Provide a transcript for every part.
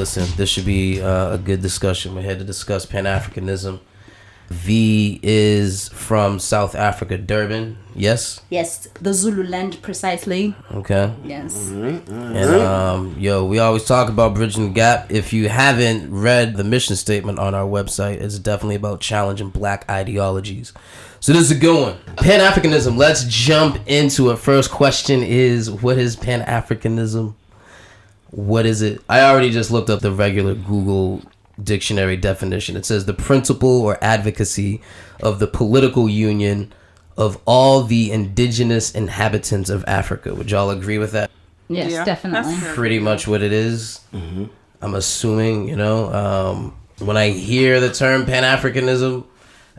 listen, this should be a good discussion. We're here to discuss Pan-Africanism. V is from South Africa, Durban. Yes? Yes, the Zululand precisely. Okay. Yes. And we always talk about bridging the gap. If you haven't read the mission statement on our website, it's definitely about challenging black ideologies. So this is a good one. Pan-Africanism. Let's jump into it. First question is, what is Pan-Africanism? What is it? I already just looked up the regular Google dictionary definition. It says the principle or advocacy of the political union of all the indigenous inhabitants of Africa. Would y'all agree with that? Yes, yeah, definitely. Pretty much what it is. Mm-hmm. I'm assuming, when I hear the term Pan-Africanism,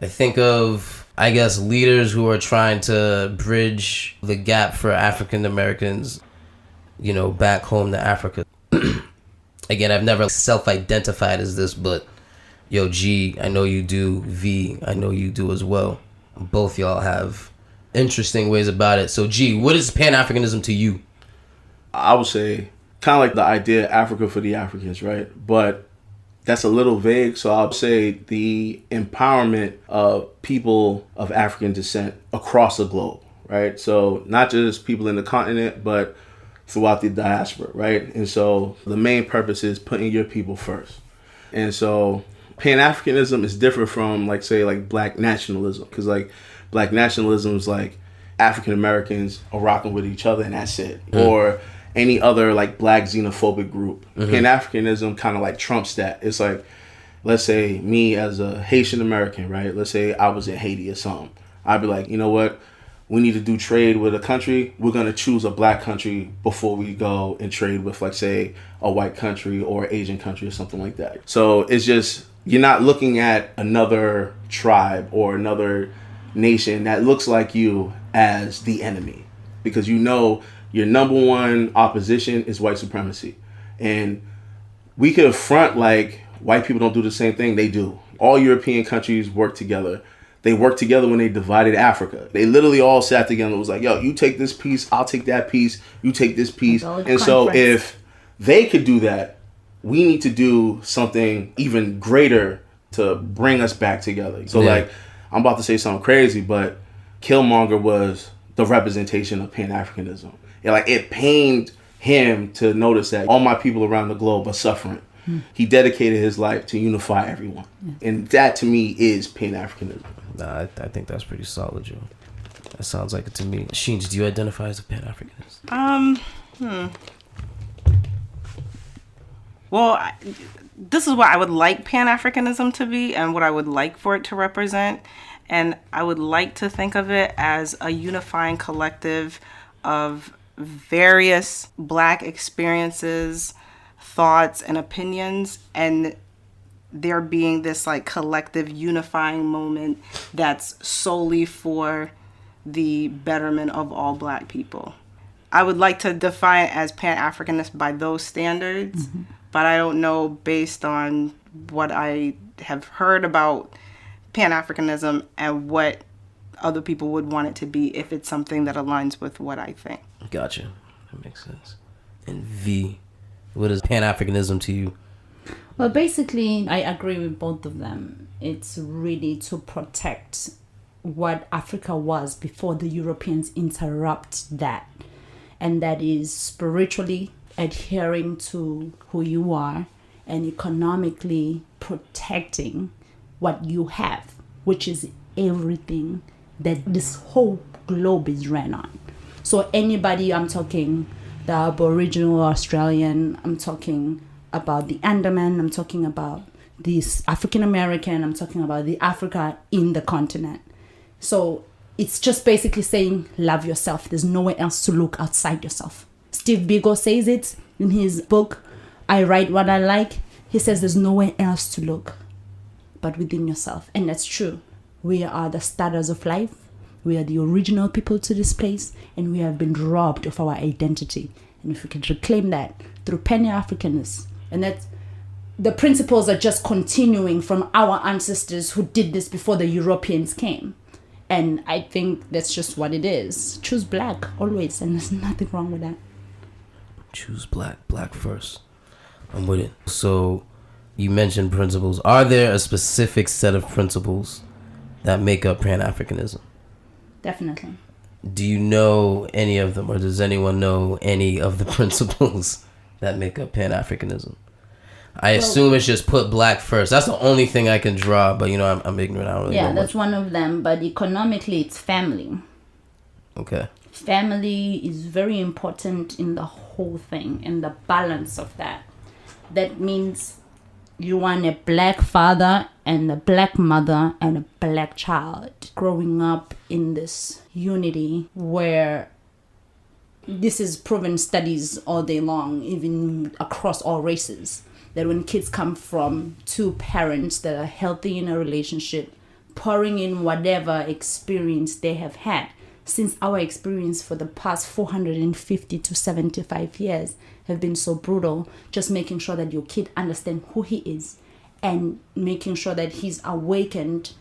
I think of, I guess, leaders who are trying to bridge the gap for African Americans, back home to Africa. Again, I've never self-identified as this, but G, I know you do. V, I know you do as well. Both y'all have interesting ways about it. So G, what is Pan-Africanism to you? I would say kind of like the idea of Africa for the Africans, right? But that's a little vague. So I'll say the empowerment of people of African descent across the globe, right? So not just people in the continent, but throughout the diaspora, right? And so the main purpose is putting your people first. And so Pan-Africanism is different from like Black nationalism, because Black nationalism is like African Americans are rocking with each other and that's it. Mm. Or any other like Black xenophobic group. Mm-hmm. Pan-Africanism kind of like trumps that. It's like, let's say me as a Haitian American, right? Let's say I was in Haiti or something. I'd be like, you know what? We need to do trade with a country. We're going to choose a black country before we go and trade with, like, say, a white country or Asian country or something like that. So it's just, you're not looking at another tribe or another nation that looks like you as the enemy, because your number one opposition is white supremacy. And we could front like white people don't do the same thing. They do. All European countries work together. They worked together when they divided Africa. They literally all sat together and was like, yo, you take this piece, I'll take that piece, you take this piece. And so if they could do that, we need to do something even greater to bring us back together. So I'm about to say something crazy, but Killmonger was the representation of Pan-Africanism. It pained him to notice that all my people around the globe are suffering. He dedicated his life to unify everyone. And that to me is Pan-Africanism. Nah, I think that's pretty solid, Joe. That sounds like it to me. Sheens, do you identify as a Pan-Africanist? Well, this is what I would like Pan-Africanism to be and what I would like for it to represent. And I would like to think of it as a unifying collective of various Black experiences, thoughts, and opinions, and there being this like collective unifying moment that's solely for the betterment of all Black people. I would like to define it as Pan-Africanist by those standards, but I don't know, based on what I have heard about Pan-Africanism and what other people would want it to be, if it's something that aligns with what I think. Gotcha. That makes sense. And V, what is Pan-Africanism to you? Well, basically, I agree with both of them. It's really to protect what Africa was before the Europeans interrupt that. And that is spiritually adhering to who you are and economically protecting what you have, which is everything that this whole globe is ran on. So anybody, I'm talking the Aboriginal Australian, I'm talking about the Andaman, I'm talking about this African American, I'm talking about the Africa in the continent. So it's just basically saying, love yourself. There's nowhere else to look outside yourself. Steve Biko says it in his book, I Write What I Like. He says there's nowhere else to look but within yourself. And that's true. We are the starters of life. We are the original people to this place, and we have been robbed of our identity. And if we can reclaim that through Pan-Africanism, and that the principles are just continuing from our ancestors who did this before the Europeans came. And I think that's just what it is. Choose Black always, and there's nothing wrong with that. Choose Black first. I'm with it. So you mentioned principles. Are there a specific set of principles that make up Pan-Africanism? Definitely. Do you know any of them, or does anyone know any of the principles that make up Pan-Africanism? I assume it's just put black first. That's the only thing I can draw, but I'm ignorant. I don't really know much. That's one of them. But economically, it's family. Okay. Family is very important in the whole thing and the balance of that. That means you want a black father and a black mother and a black child growing up in this unity where this is proven studies all day long, even across all races, that when kids come from two parents that are healthy in a relationship, pouring in whatever experience they have had, since our experience for the past 450 to 75 years have been so brutal, just making sure that your kid understands who he is and making sure that he's awakened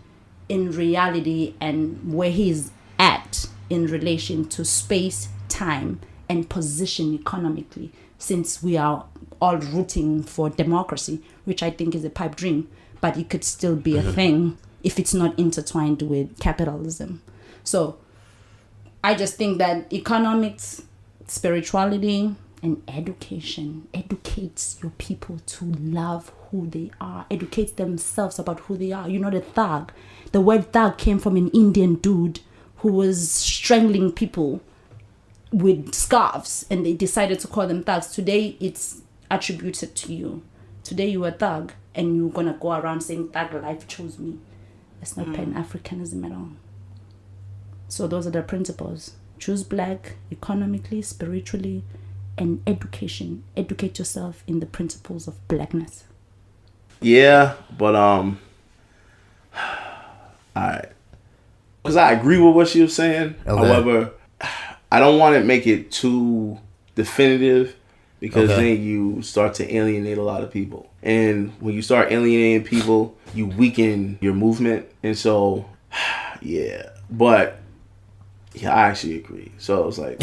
in reality and where he's at in relation to space, time, and position economically, since we are all rooting for democracy, which I think is a pipe dream, but it could still be a thing if it's not intertwined with capitalism. So I just think that economics, spirituality, and education educates your people to love who they are, educates themselves about who they are. You're not a thug. The word thug came from an Indian dude who was strangling people with scarves, and they decided to call them thugs. Today, it's attributed to you. Today, you're a thug, and you're going to go around saying, thug life chose me. That's not Pan-Africanism at all. So those are the principles. Choose black economically, spiritually, and education. Educate yourself in the principles of blackness. Yeah, but because I agree with what she was saying. Okay. However, I don't want to make it too definitive, because then you start to alienate a lot of people. And when you start alienating people, you weaken your movement. And so, yeah. But yeah, I actually agree. So it's like...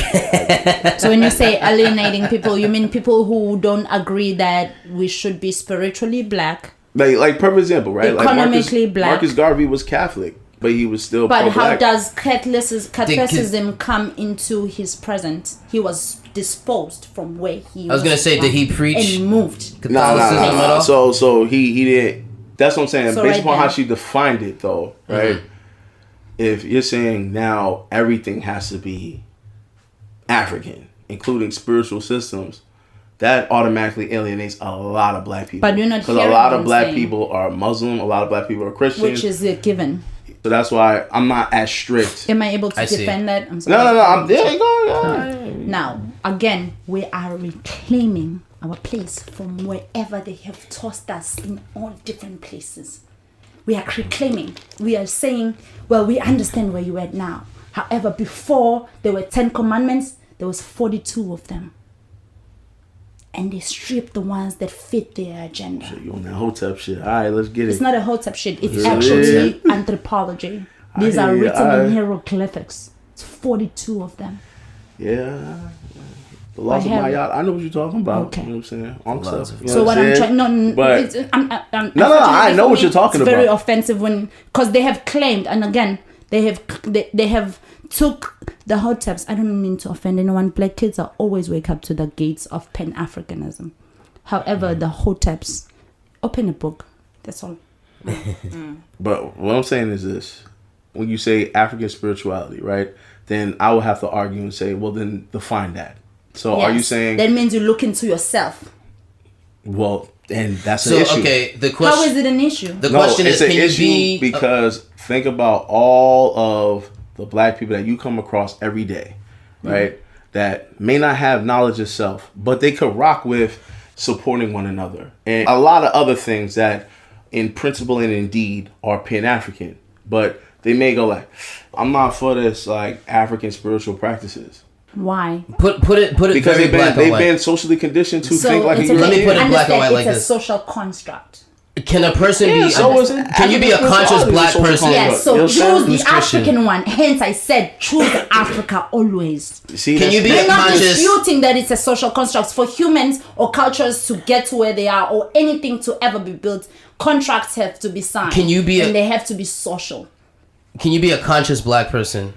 So when you say alienating people, you mean people who don't agree that we should be spiritually black? Like perfect example, right? Economically like black. Marcus Garvey was Catholic, but he was still But how pro-black. does Catholicism come into his presence? He was disposed from where he was. I was going to say, did he preach and moved? Catholicism at all? So he didn't... That's what I'm saying. So Based right upon how there. she defined it, though, right? Mm-hmm. If you're saying now everything has to be African, including spiritual systems, that automatically alienates a lot of black people. But you're not because a lot of black people are Muslim, a lot of black people are Christian, which is a given. So that's why I'm not as strict. Am I able to defend that? I'm sorry. No. There you go. Now, again, we are reclaiming our place from wherever they have tossed us in all different places. We are reclaiming. We are saying, well, we understand where you're at now. However, before there were 10 commandments, there was 42 of them. And they stripped the ones that fit their agenda. Shit, you on that Hotep shit. All right, let's get it. It's not a Hotep shit. It's actually anthropology. These are written in hieroglyphics. It's 42 of them. Yeah. The laws of Mayat. I know what you're talking about. Okay. You know what I'm saying? So what I'm trying... No, I know what you're talking about. It's very offensive when... Because they have claimed, and again, they have took the Hoteps. I don't mean to offend anyone. Black kids are always wake up to the gates of Pan-Africanism. However, the Hoteps open a book. That's all. But what I'm saying is this. When you say African spirituality, right? Then I will have to argue and say, well, then define that. So yes. Are you saying... That means you look into yourself. Well, and that's an issue. Okay, the question... How is it an issue? The question is, can you be... Because think about all of the black people that you come across every day, right? Mm-hmm. That may not have knowledge of self, but they could rock with supporting one another. And a lot of other things that in principle and in deed are Pan-African. But they may go like, I'm not for this like African spiritual practices. Why? Put it because they've been socially conditioned to think like a Let me put it black and white like this. It's a social construct. Can a person be? so is Can you be a African conscious spirituality black is social person? construct. Yes, so You know what I'm saying? choose Who's the Christian? African one. Hence, I said choose Africa always. See, Can you be We're a not conscious? disputing that it's a social construct for humans or cultures to get to where they are or anything to ever be built. Contracts have to be signed. Can you be and a- they have to be social Can you be a conscious black person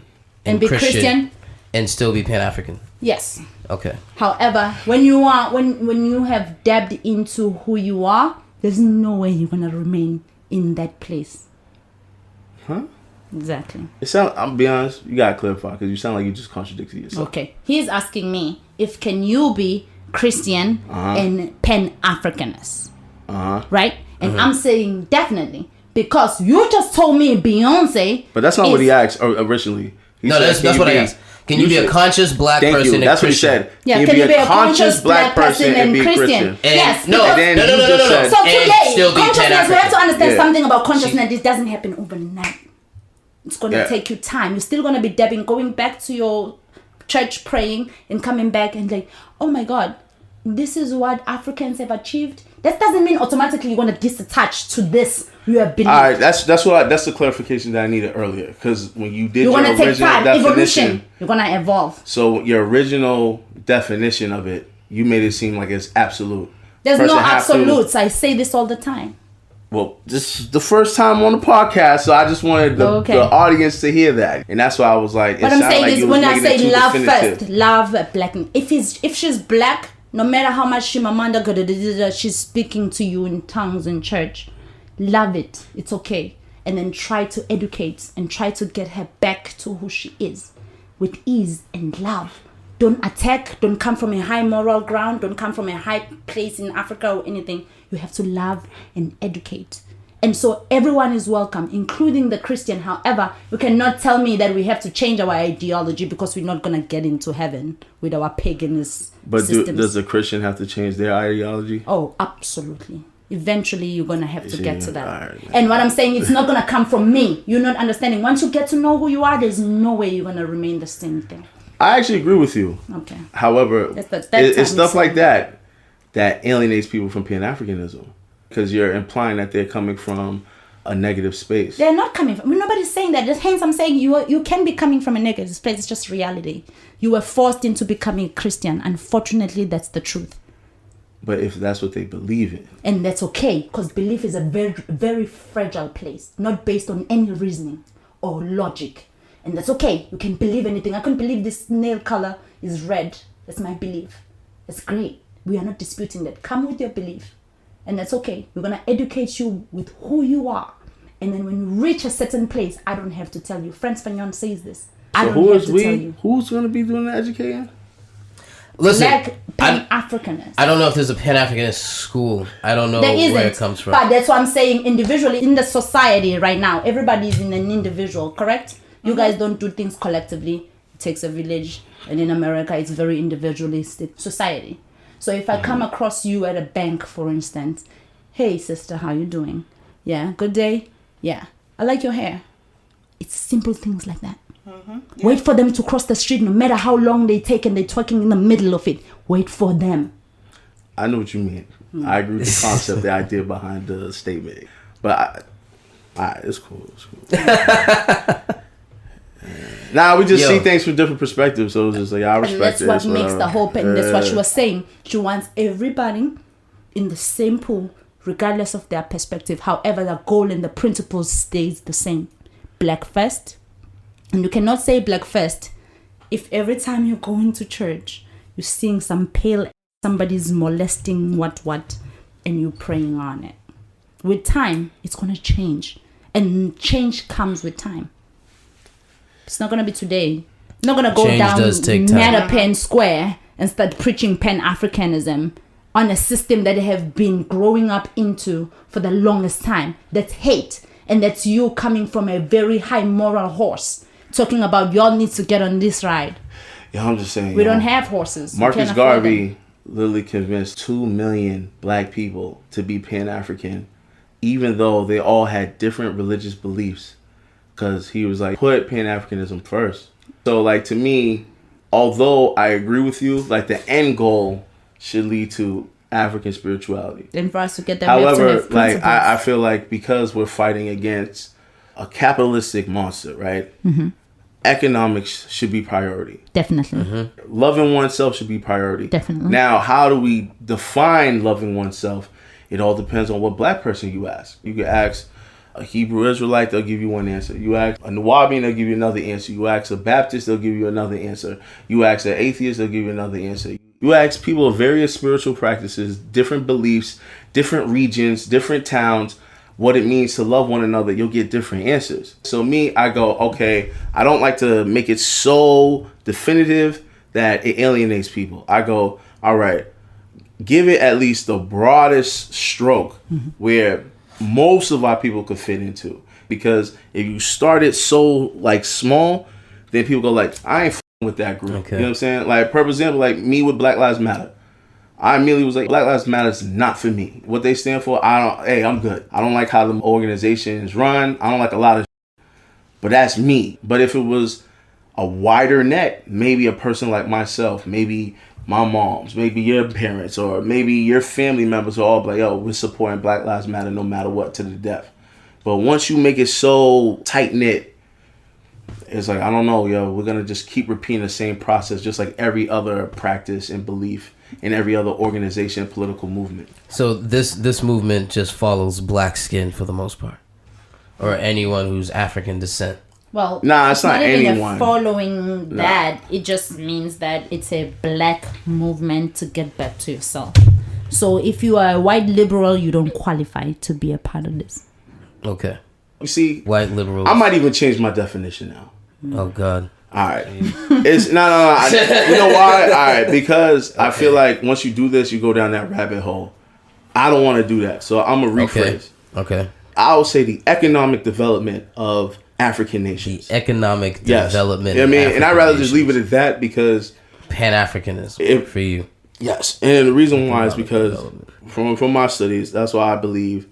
and be Christian? and still be Pan-African? Yes. Okay. However, when you have dabbed into who you are, there's no way you're gonna remain in that place. Huh? Exactly. I'll be honest, you gotta clarify because you sound like you just contradicted yourself. Okay. He's asking me if can you be Christian and Pan-Africanist. Right? And I'm saying definitely. Because you just told me Beyonce. But that's not what he asked originally. He No, said, that's can you what I be- asked. Can you be a said- conscious black Thank person you. and That's what he Christian? said. Yeah, can you be a conscious black person and be Christian? And, Yes, no, because- no, then no, you no, no, just no, no. said- So And today, still be consciousness, we have to Pan-African. understand Yeah. something about consciousness. This doesn't happen overnight. It's going to Yeah. take you time. You're still going to be dabbing, going back to your church praying and coming back and like, oh my God, this is what Africans have achieved. That doesn't mean automatically you're going to disattach to this you have believed. All right, that's the clarification that I needed earlier. Because when you did You're your going to take original time. definition, Evolution. You're going to evolve. so your original definition of it, you made it seem like it's absolute. There's Person no have to- absolutes. I say this all the time. Well, this is the first time on the podcast, so I just wanted the audience to hear that, and that's why I was like, it What I'm sounded saying like is you was when I making it say too love definitive. first, love black. If she's black, no matter how much Shimamanda she's speaking to you in tongues in church, love it. It's okay. And then try to educate and try to get her back to who she is with ease and love. Don't attack. Don't come from a high moral ground. Don't come from a high place in Africa or anything. You have to love and educate. And so everyone is welcome, including the Christian. However, you cannot tell me that we have to change our ideology because we're not going to get into heaven with our paganist But systems. does a Christian have to change their ideology? Oh, absolutely. Eventually, you're going to have to get to that. Alright. And what I'm saying, it's not going to come from me. You're not understanding. Once you get to know who you are, there's no way you're going to remain the same thing. I actually agree with you. Okay. However, That's it's stuff like that. that alienates people from Pan-Africanism because you're implying that they're coming from a negative space. They're not coming from. Nobody's saying that. Hence, I'm saying you can be coming from a negative space. It's just reality. You were forced into becoming a Christian. Unfortunately, that's the truth. But if that's what they believe in, And that's okay, because belief is a very, very fragile place, not based on any reasoning or logic. And that's okay. You can believe anything. I can believe this nail color is red. That's my belief. That's great. We are not disputing that. Come with your belief. And that's okay. We're going to educate you with who you are. And then when you reach a certain place, I don't have to tell you. Frantz Fanon says this. I so don't who have is to we? tell you. Who's going to be doing the educating? Listen, Black Pan-Africanist. I don't know if there's a Pan-Africanist school. I don't know There isn't, where it comes from. but that's what I'm saying. Individually, in the society right now, everybody is in an individual, correct? You guys don't do things collectively. It takes a village, and in America, it's very individualistic society. So if I come across you at a bank, for instance, hey sister, how you doing? Yeah, good day. Yeah, I like your hair. It's simple things like that. Wait for them to cross the street, no matter how long they take, and they're talking in the middle of it. Wait for them. I know what you mean. I agree with the concept, the idea behind the statement. But it's cool. It's cool. Nah, we just see things from different perspectives, so it's just like I respect And that's it. what so makes the hope, and that's what she yeah. was saying. She wants everybody in the same pool, regardless of their perspective. However, the goal and the principle stays the same. Black first. And you cannot say black first if every time you go into church, you're seeing some pale, somebody's molesting what, and you're praying on it. With time, it's going to change. And change comes with time. It's not going to be today. It's not going to go Change down does take time. Mattapan Square and start preaching Pan-Africanism on a system that they have been growing up into for the longest time. That's hate. And that's you coming from a very high moral horse, talking about y'all need to get on this ride. Yeah, I'm just saying. We don't have horses. We Marcus can't afford them. Garvey literally convinced 2 million black people to be Pan-African, even though they all had different religious beliefs. Because he was like, put Pan-Africanism first. So, like, to me, although I agree with you, like, the end goal should lead to African spirituality. And for us to get that, we have to However, have like principles. I feel like because we're fighting against a capitalistic monster, right? Economics should be priority. Definitely. Loving oneself should be priority. Definitely. Now, how do we define loving oneself? It all depends on what black person you ask. You can ask a Hebrew Israelite, they'll give you one answer. You ask a Nubian, they'll give you another answer. You ask a Baptist, they'll give you another answer. You ask an atheist, they'll give you another answer. You ask people of various spiritual practices, different beliefs, different regions, different towns, what it means to love one another, you'll get different answers. So me, I go, okay, I don't like to make it so definitive that it alienates people. I go, all right, give it at least the broadest stroke where most of our people could fit into. Because if you start it so like small, then people go like, I ain't with that group. Okay. You know what I'm saying? Like, for example, like me with Black Lives Matter. I immediately was like, Black Lives Matter is not for me. What they stand for, I'm good. I don't like how the organizations run. I don't like a lot of shit. But that's me. But if it was a wider net, maybe a person like myself, maybe my moms, maybe your parents, or maybe your family members are all like, yo, we're supporting Black Lives Matter no matter what, to the death. But once you make it so tight-knit, it's like, I don't know, yo, we're going to just keep repeating the same process, just like every other practice and belief in every other organization and political movement. So this movement just follows black skin for the most part, or anyone who's African descent. Well, Nah, it's not even anyone. Following that, it just means that it's a black movement to get back to yourself. So if you are a white liberal, you don't qualify to be a part of this. Okay. You see, White liberals. I might even change my definition now. Oh God. All right. It's no. You know why? All right, because I feel like once you do this, you go down that rabbit hole. I don't want to do that, so I'm gonna rephrase. Okay. I would say the economic development of African nations. Economic Yes. development. You know what I mean, of and I'd African rather just nations. leave it at that because Pan-Africanism for you. yes, and the reason why is Economic because development. from my studies, that's why I believe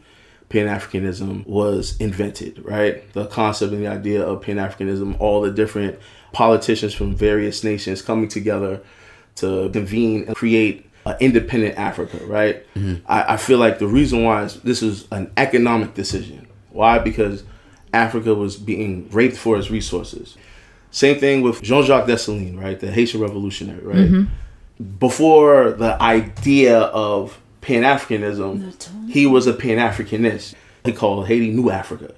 Pan-Africanism was invented, right? The concept and the idea of Pan-Africanism, all the different politicians from various nations coming together to convene and create an independent Africa, right? I feel like the reason why is this is an economic decision. Why? Because Africa was being raped for its resources. Same thing with Jean-Jacques Dessalines, right? The Haitian revolutionary, right? Before the idea of Pan-Africanism, he was a Pan-Africanist. He called Haiti New Africa.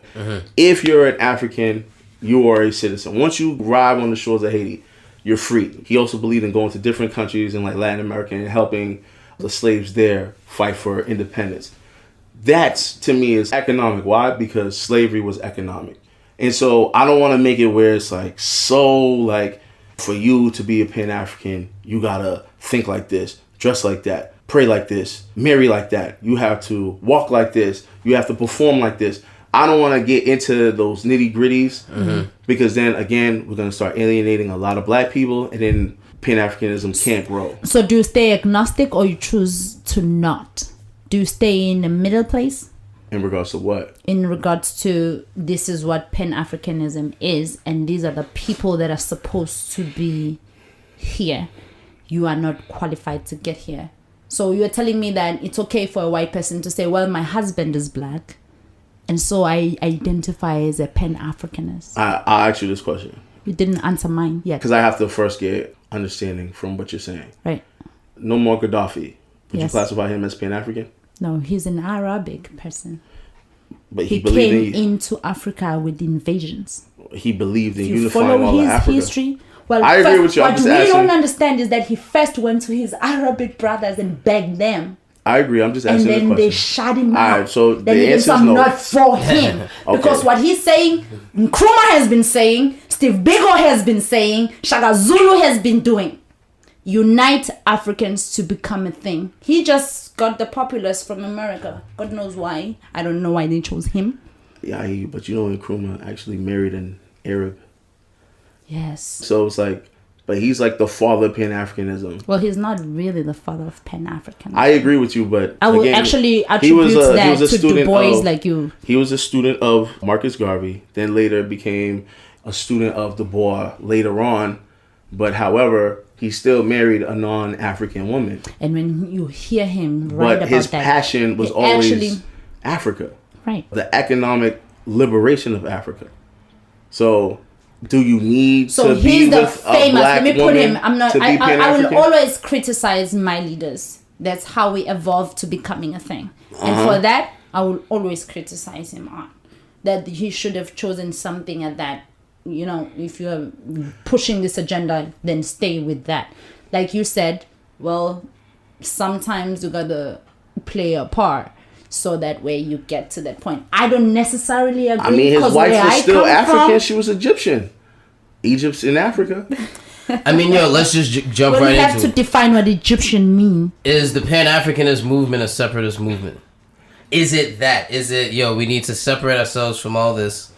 If you're an African, you are a citizen. Once you arrive on the shores of Haiti, you're free. He also believed in going to different countries in like Latin America and helping the slaves there fight for independence. That, to me, is economic. Why? Because slavery was economic. And so I don't want to make it where it's like, so like, for you to be a Pan-African, you gotta think like this, dress like that, pray like this, marry like that. You have to walk like this. You have to perform like this. I don't want to get into those nitty gritties because then again, we're going to start alienating a lot of black people and then Pan-Africanism can't grow. So do you stay agnostic or you choose to not? Do you stay in the middle place? In regards to what? In regards to this is what Pan-Africanism is and these are the people that are supposed to be here. You are not qualified to get here. So you're telling me that it's okay for a white person to say, well, my husband is black. And so I identify as a Pan-Africanist. I'll ask you this question. You didn't answer mine yet. Because I have to first get understanding from what you're saying. Right. No more Gaddafi. Would you Yes. classify him as Pan-African? No, he's an Arabic person. But He believed came into Africa with invasions. he believed in If you unifying follow all of his Africa. history, well, I agree with you. I'm What just we asking. don't understand is that he first went to his Arabic brothers and begged them. I agree. I'm just And asking the then question. they shut him out. Alright, so then the he answer said, is I'm no. not for him. Okay. Because what he's saying, Nkrumah has been saying, Steve Biko has been saying, Shaka Zulu has been doing. Unite Africans to become a thing. He just got the populace from America. God knows why. I don't know why they chose him. Yeah, I hear you, but you know Nkrumah actually married an Arab. Yes. So it's like, but he's like the father of Pan-Africanism. Well, he's not really the father of Pan-Africanism. I agree with you, but I will again, actually he attribute was that a to Du student Bois of- like you. He was a student of Marcus Garvey, then later became a student of Du Bois later on. But however, he still married a non-African woman. And when you hear him write But about his that, passion was he always actually- Africa. right. The economic liberation of Africa. So, do you need So to be he's the with a famous. black Let me put him. woman I'm not. to be I will Pan-African? always criticize my leaders. That's how we evolved to becoming a thing. And for that, I will always criticize him on that he should have chosen something at that. You know, if you're pushing this agenda, then stay with that. Like you said, well, sometimes you gotta play a part. So that way you get to that point. I don't necessarily agree. I mean, his 'cause wife where was I still come African. from- She was Egyptian. Egypt's in Africa. I mean, yo, let's just jump Well, right you have into to it. define what Egyptian mean. Is the Pan-Africanist movement a separatist movement? Is it that? Is it, yo, we need to separate ourselves from all this?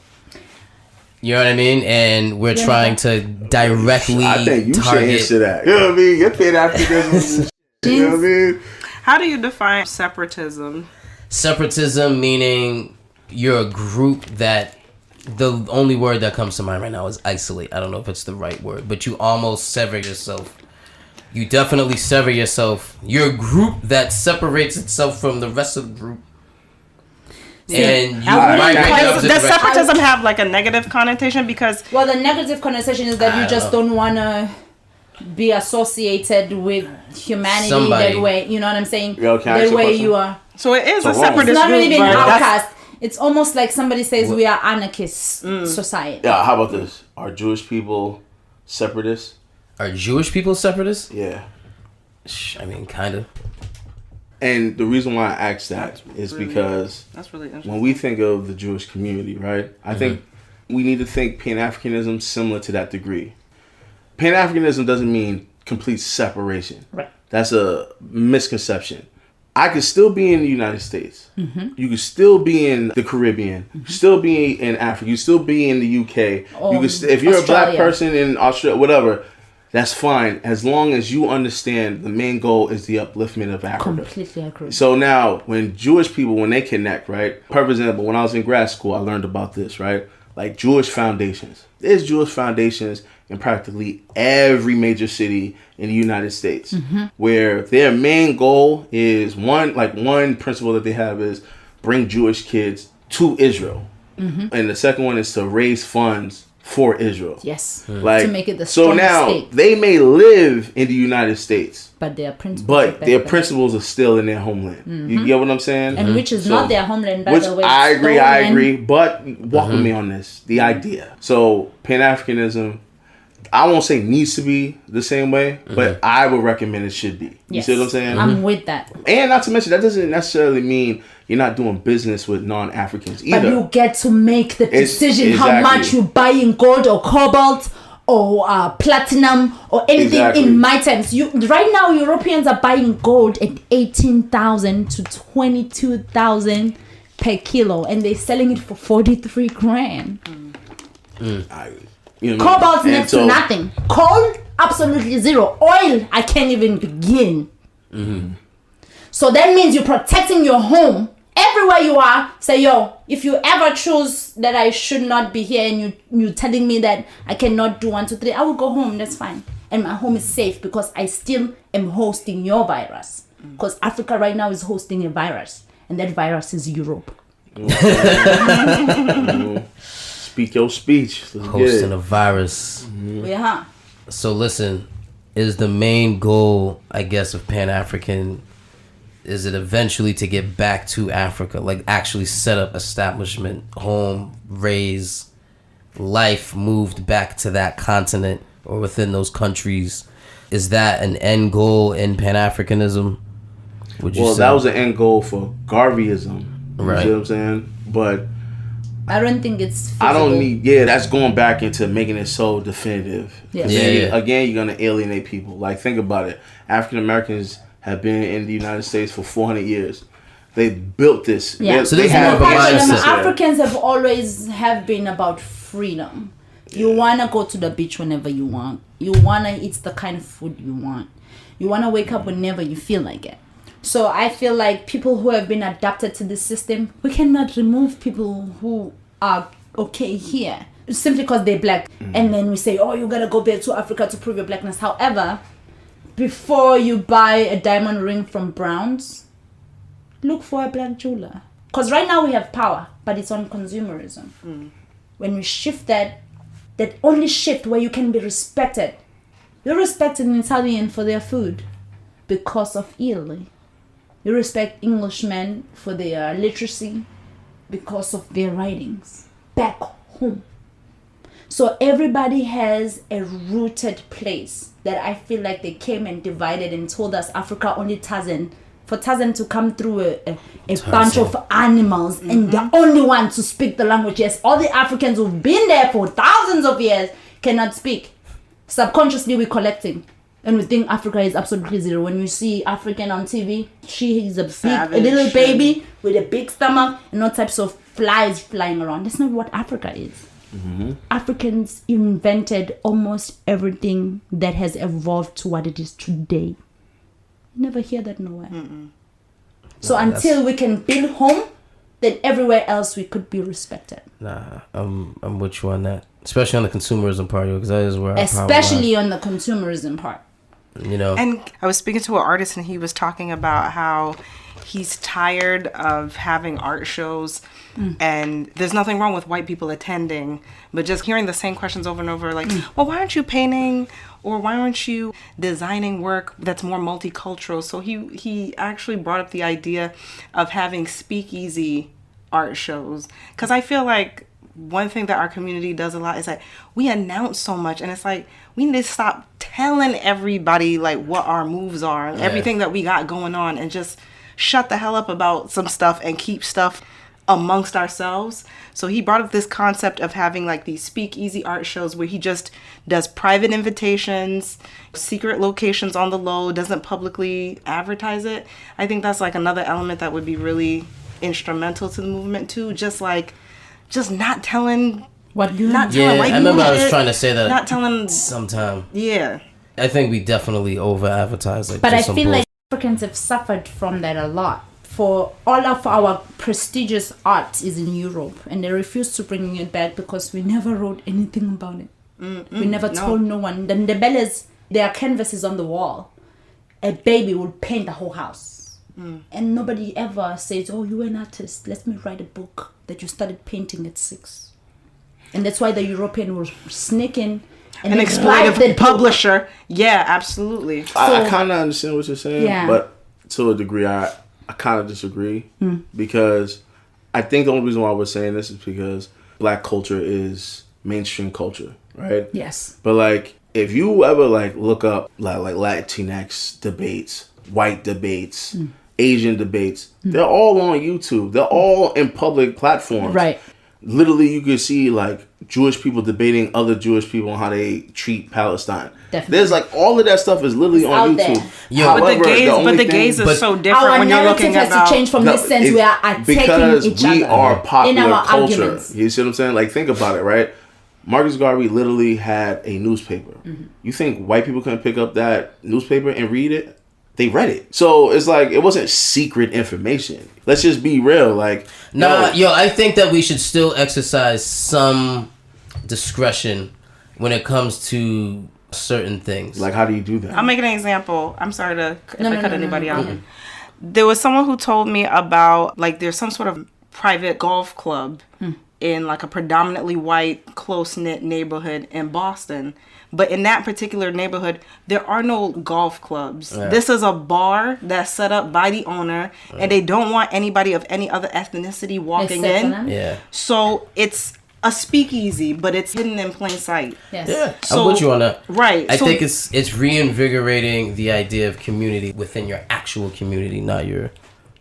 You know what I mean? And we're trying to directly I think you should target. answer that. You know what I mean? Your Pan-Africanism. You know what I mean? How do you define separatism? Separatism meaning you're a group that the only word that comes to mind right now is isolate. I don't know if it's the right word, but you almost sever yourself. You definitely sever yourself. You're a group that separates itself from the rest of the group. And you I wouldn't migrate call in the it- opposite Does direction. separatism have like a negative connotation? Because Well, the negative connotation is that I you just don't don't want to be associated with humanity Somebody. that way. You know what I'm saying? Yo, can I ask that you a way question? you are. so it is So a wrong. separatist It's not group, even but that's- outcast. It's almost like somebody says we are anarchist society. Yeah, how about this? Are Jewish people separatists? Are Jewish people separatists? Yeah. I mean, kind of. And the reason why I asked that is really- because That's really interesting. when we think of the Jewish community, right? I think we need to think Pan-Africanism similar to that degree. Pan-Africanism doesn't mean complete separation. Right. That's a misconception. I could still be in the United States. You could still be in the Caribbean. You could still be in Africa. You could still be in the UK. You could if you're a black Australia. person in Australia, whatever, that's fine. As long as you understand the main goal is the upliftment of Africa. Completely agree. So now, when Jewish people, when they connect, right? For example, when I was in grad school, I learned about this, right? Like Jewish foundations. There's Jewish foundations in practically every major city in the United States, where their main goal is one principle that they have is bring Jewish kids to Israel, and the second one is to raise funds for Israel. Yes. Like To make it the so strong now state. they may live in the United States, But their principles. but are their better. principles are still in their homeland. You get what I'm saying? And which is So- not their homeland, by Which the way. I It's agree, stolen. but walk with me on this. The idea. So Pan-Africanism, I won't say needs to be the same way, but I would recommend it should be. You Yes. see what I'm saying? I'm with that. And not to mention, that doesn't necessarily mean you're not doing business with non-Africans But either. you get to make the It's- decision how exactly. much you buy in gold or cobalt or platinum or anything Exactly. in my terms. You right now Europeans are buying gold at 18,000 to 22,000 per kilo, and they're selling it for 43 grand. You know what I mean? Cobalt And next so- to nothing. Coal absolutely zero. Oil I can't even begin. So that means you're protecting your home everywhere you are. Say, yo, if you ever choose that I should not be here and you telling me that I cannot do 1, 2, 3, I will go home. That's fine. And my home is safe because I still am hosting your virus. Because Africa right now is hosting a virus. And that virus is Europe. Speak your speech. Let's get Hosting it. a virus. Yeah. So listen, is the main goal, I guess, of Pan-African, is it eventually to get back to Africa, like actually set up establishment, home, raise, life moved back to that continent or within those countries? Is that an end goal in Pan-Africanism? Would you Well, say? that was the end goal for Garveyism. You Right. see what I'm saying? But I don't think it's feasible. I don't need, that's going back into making it so definitive. Yes. 'Cause Yeah, then yeah. Again, you're going to alienate people. Like, think about it. African Americans have been in the United States for 400 years. They built this. Yeah. So this is have more of a mindset. Africans have always have been about freedom. You wanna go to the beach whenever you want. You wanna eat the kind of food you want. You wanna wake up whenever you feel like it. So I feel like people who have been adapted to this system, we cannot remove people who are okay here. simply because they're black. And then we say, oh, you gotta go back to Africa to prove your blackness. However, before you buy a diamond ring from Browns, look for a black jeweler. Because right now we have power, but it's on consumerism. When we shift that only shift where you can be respected. You respect an Italian for their food because of Italy. You respect Englishmen for their literacy because of their writings back home. So everybody has a rooted place that I feel like they came and divided and told us Africa only Tarzan. For Tarzan to come through a bunch of animals and the only one to speak the language. Yes, all the Africans who've been there for thousands of years cannot speak. Subconsciously we're collecting. And we think Africa is absolutely zero. When you see African on TV, she is a little baby with a big stomach and all types of flies flying around. That's not what Africa is. Africans invented almost everything that has evolved to what it is today. You never hear that nowhere. So until we can build home, then everywhere else we could be respected. Nah, I'm with you on that. Especially on the consumerism part, because that is where especially on the consumerism part. You know. And I was speaking to an artist and he was talking about how he's tired of having art shows and there's nothing wrong with white people attending, but just hearing the same questions over and over, like, well, why aren't you painting or why aren't you designing work that's more multicultural? So he actually brought up the idea of having speakeasy art shows, because I feel like one thing that our community does a lot is that we announce so much, and it's like we need to stop telling everybody like what our moves are and everything that we got going on, and just shut the hell up about some stuff and keep stuff amongst ourselves. So he brought up this concept of having like these speakeasy art shows where he just does private invitations, secret locations on the low, doesn't publicly advertise it. I think that's like another element that would be really instrumental to the movement too. Just not telling white people. I remember I was trying to say that. Not telling sometime. Yeah. I think we definitely over advertise. Like, but I feel like Africans have suffered from that a lot. For all of our prestigious art is in Europe, and they refuse to bring it back because we never wrote anything about it. We never told no one. The Ndebele's, there are canvases on the wall. A baby will paint the whole house. And nobody ever says, oh, you're an artist. Let me write a book that you started painting at 6. And that's why the European will sneak in and exploit the publisher. Yeah, absolutely. I kind of understand what you're saying, but to a degree, I kind of disagree because I think the only reason why we're saying this is because black culture is mainstream culture, right? Yes. But like, if you ever like look up like Latinx debates, white debates, Asian debates, they're all on YouTube. They're all in public platforms. Right. Literally, you could see like Jewish people debating other Jewish people on how they treat Palestine. Definitely. There's like all of that stuff is literally on YouTube. However, but the gaze is so different when you're looking at has to change from this sense. We are attacking because each we other are popular in our culture. arguments. You see what I'm saying? Like, think about it, right? Marcus Garvey literally had a newspaper. You think white people couldn't pick up that newspaper and read it? They read it. So it's like, it wasn't secret information. Let's just be real. Like, I think that we should still exercise some discretion when it comes to certain things. Like, how do you do that? I'll make an example. I'm sorry to cut anybody out. There was someone who told me about, like, there's some sort of private golf club in like a predominantly white, close-knit neighborhood in Boston. But in that particular neighborhood, there are no golf clubs. Yeah. This is a bar that's set up by the owner, and they don't want anybody of any other ethnicity walking in. Yeah. So it's a speakeasy, but it's hidden in plain sight. Yes. Yeah, I'm with you on that. Right. I think it's reinvigorating the idea of community within your actual community, not your...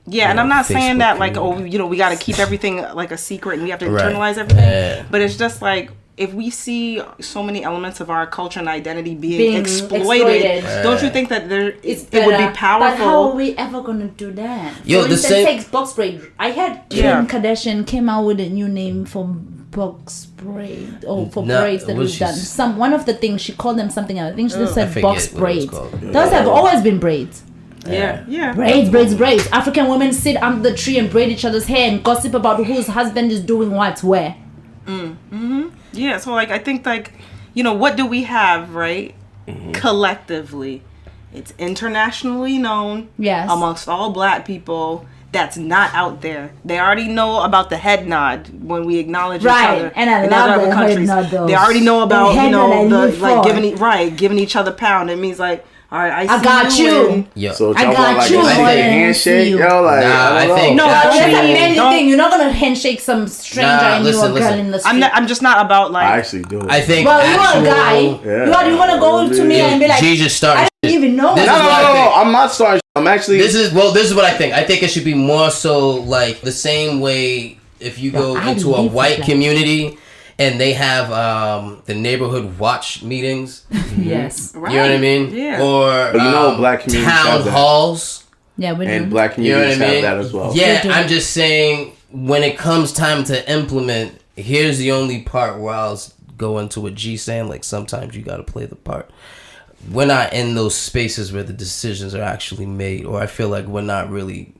Yeah, and I'm not saying that like, we got to keep everything like a secret and we have to internalize everything. Yeah. But it's just like, if we see so many elements of our culture and identity being exploited, don't you think that it would be powerful? But how are we ever going to do that? For instance, take box braid. I heard Kim Kardashian came out with a new name for box braid or for braids that we've done. One of the things, she called them something else. I think she just said box braids. Those have always been braids. Yeah. Braids. African women sit under the tree and braid each other's hair and gossip about whose husband is doing what where. Yeah, so like I think like, you know, what do we have, right? Collectively. It's internationally known amongst all black people that's not out there. They already know about the head nod when we acknowledge each other. And I in love other the countries. head nod, though. They already know about, the you know, the like for. giving each other pound. It means like, all right, I see got you. and- Yeah. So I y'all got want like you a more than handshake, you. yo? Like, Nah, I don't think know. No, That's a actually, manly don't- thing. You're not gonna handshake some stranger and you a girl listen. in the street. I'm just not about like I actually do. I think well, you are a guy. Yeah. You want to go to me and be like, G just started. I didn't even know. This No, is no, what I no, think. no. I'm not starting. I'm actually. This is what I think. I think it should be more so like the same way if you go I into a live white like- community and they have the neighborhood watch meetings. Yes. right. You know what I mean? Yeah. Or But you know black communities town have that. halls. Yeah, we and do. black You know what communities I mean? have that as well. Yeah, We do. I'm just saying when it comes time to implement, here's the only part where I'll go into what G saying. Like sometimes you got to play the part. We're not in those spaces where the decisions are actually made, or I feel like we're not really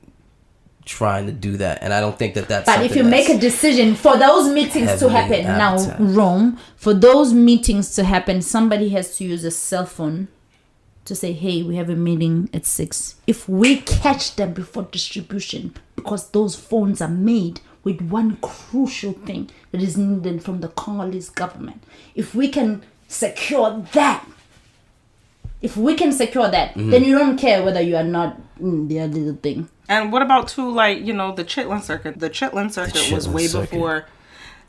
trying to do that, and I don't think that that's. But if you make a decision for those meetings to heavily happen now, advertised. Rome, for those meetings to happen, somebody has to use a cell phone to say, "Hey, we have a meeting at 6." If we catch them before distribution, because those phones are made with one crucial thing that is needed from the Congolese government, if we can secure that. Then you don't care whether you are not in their little thing. And what about too, like, you know, the Chitlin circuit? The Chitlin circuit was Chitlin way circuit. before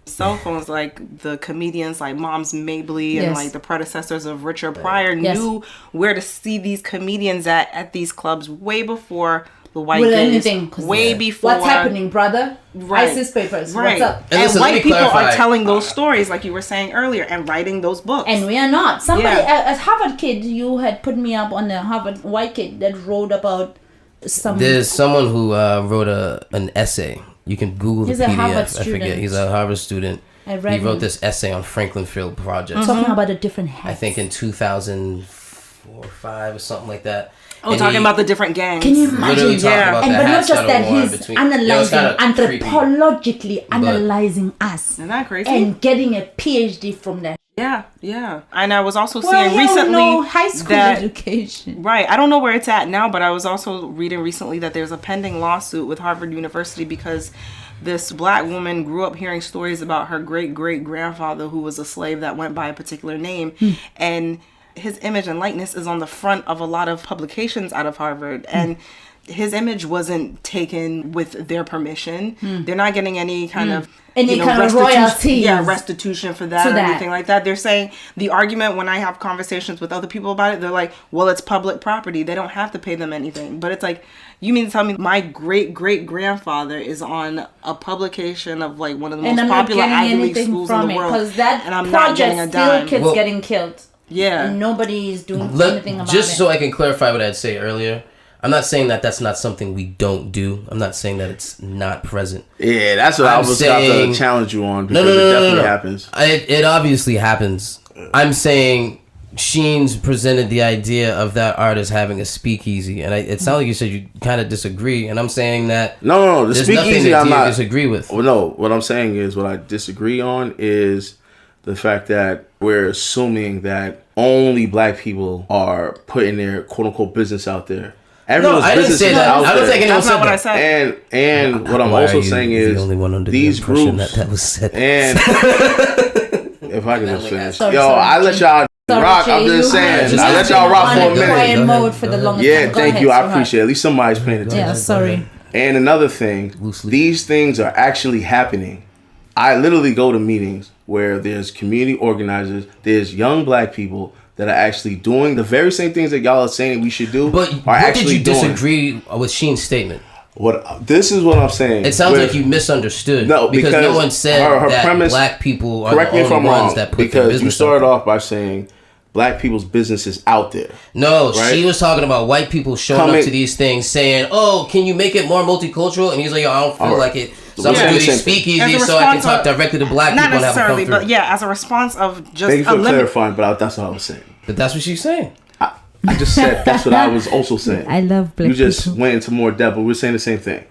cell phones. Like the comedians like Moms Mabley and Yes. like the predecessors of Richard Pryor Yes. knew where to see these comedians at these clubs way before the white With gays. anything. 'Cause Way before. What's happening, brother? Right. ISIS papers. Right. What's up? And And listen, let me white people are clarify. telling those stories, like you were saying earlier, and writing those books. And we are not. Somebody, Yeah. a Harvard kid, you had put me up on a Harvard white kid that wrote about some. There's someone who wrote an essay. You can Google He's the a PDF. Harvard I forget. student. He's a Harvard student. I read He wrote him. this essay on Franklin Field Project. Talking about a different hat. I think in 2004 or 5 or something like that. oh, And talking he about the different gangs. Can you literally imagine? talked Yeah. about And the but not hats just that that, are worn he's between. analyzing, creepy. anthropologically analyzing us. Isn't that crazy? And getting a PhD from that. Yeah. And I was also Well, seeing recently no high school that education. right. I don't know where it's at now, but I was also reading recently that there's a pending lawsuit with Harvard University because this black woman grew up hearing stories about her great-great-grandfather who was a slave that went by a particular name, and his image and likeness is on the front of a lot of publications out of Harvard, and his image wasn't taken with their permission. They're not getting any kind of Any kind of royalties. restitution for that To or that. anything like that. They're saying the argument when I have conversations with other people about it, they're like, well, it's public property. They don't have to pay them anything. But it's like, you mean to tell me my great-great-grandfather is on a publication of like one of the And most I'm not popular getting Ivy League anything schools in from the it world, because that and I'm not getting project a still dime. kids Well- getting killed. Yeah. And nobody is doing Look, anything about just it. so I can clarify what I'd say earlier, I'm not saying that that's not something we don't do. I'm not saying that it's not present. Yeah, that's what I I'm was about saying- to challenge you on because No, it definitely no. happens. It obviously happens. I'm saying Sheen's presented the idea of that artist having a speakeasy, and it sounds like you said you kind of disagree, and I'm saying that No, the there's nothing speakeasy that I'm you not. disagree with. Well, no, what I'm saying is what I disagree on is the fact that we're assuming that only black people are putting their quote unquote business out there. No, Everyone's I didn't business say is that. out I don't there. think anyone That's said not what I that. said. And what I'm Why also are you saying the is only one under these the impression groups that was said. and if I can just finish, Sorry, yo, sorry, I let Jay. y'all Sorry, rock. Jay, I'm just you saying, have I let just y'all been rock on for a a quiet minute. mode for the longest Yeah, time. Go thank ahead, you. I sweetheart. appreciate it. At least somebody's paying attention. Yeah, sorry. And another thing, Loosely. these things are actually happening. I literally go to meetings where there's community organizers, there's young black people that are actually doing the very same things that y'all are saying we should do. But are what did actually you doing. disagree with Sheen's statement? What this is what I'm saying. It sounds With- like you misunderstood. No, because because no one said her that premise- black people are Correct the me if only I'm ones wrong, that put their because you business started out off by saying black people's business is out there. No, right? she was talking about white people showing Coming- up to these things saying, "Oh, can you make it more multicultural?" And he's like, "Yo, I don't feel Alright. like it. So I'm Yeah. gonna do Same these thing. speakeasies As a so I can response talk of- directly to black Not people and have them come necessarily, through." but yeah, as a response of just Thank you for eliminate. clarifying, but that's what I was saying. But that's what she's saying. I just said that's what I was also saying. I love black You just people. went into more depth, but we're saying the same thing. I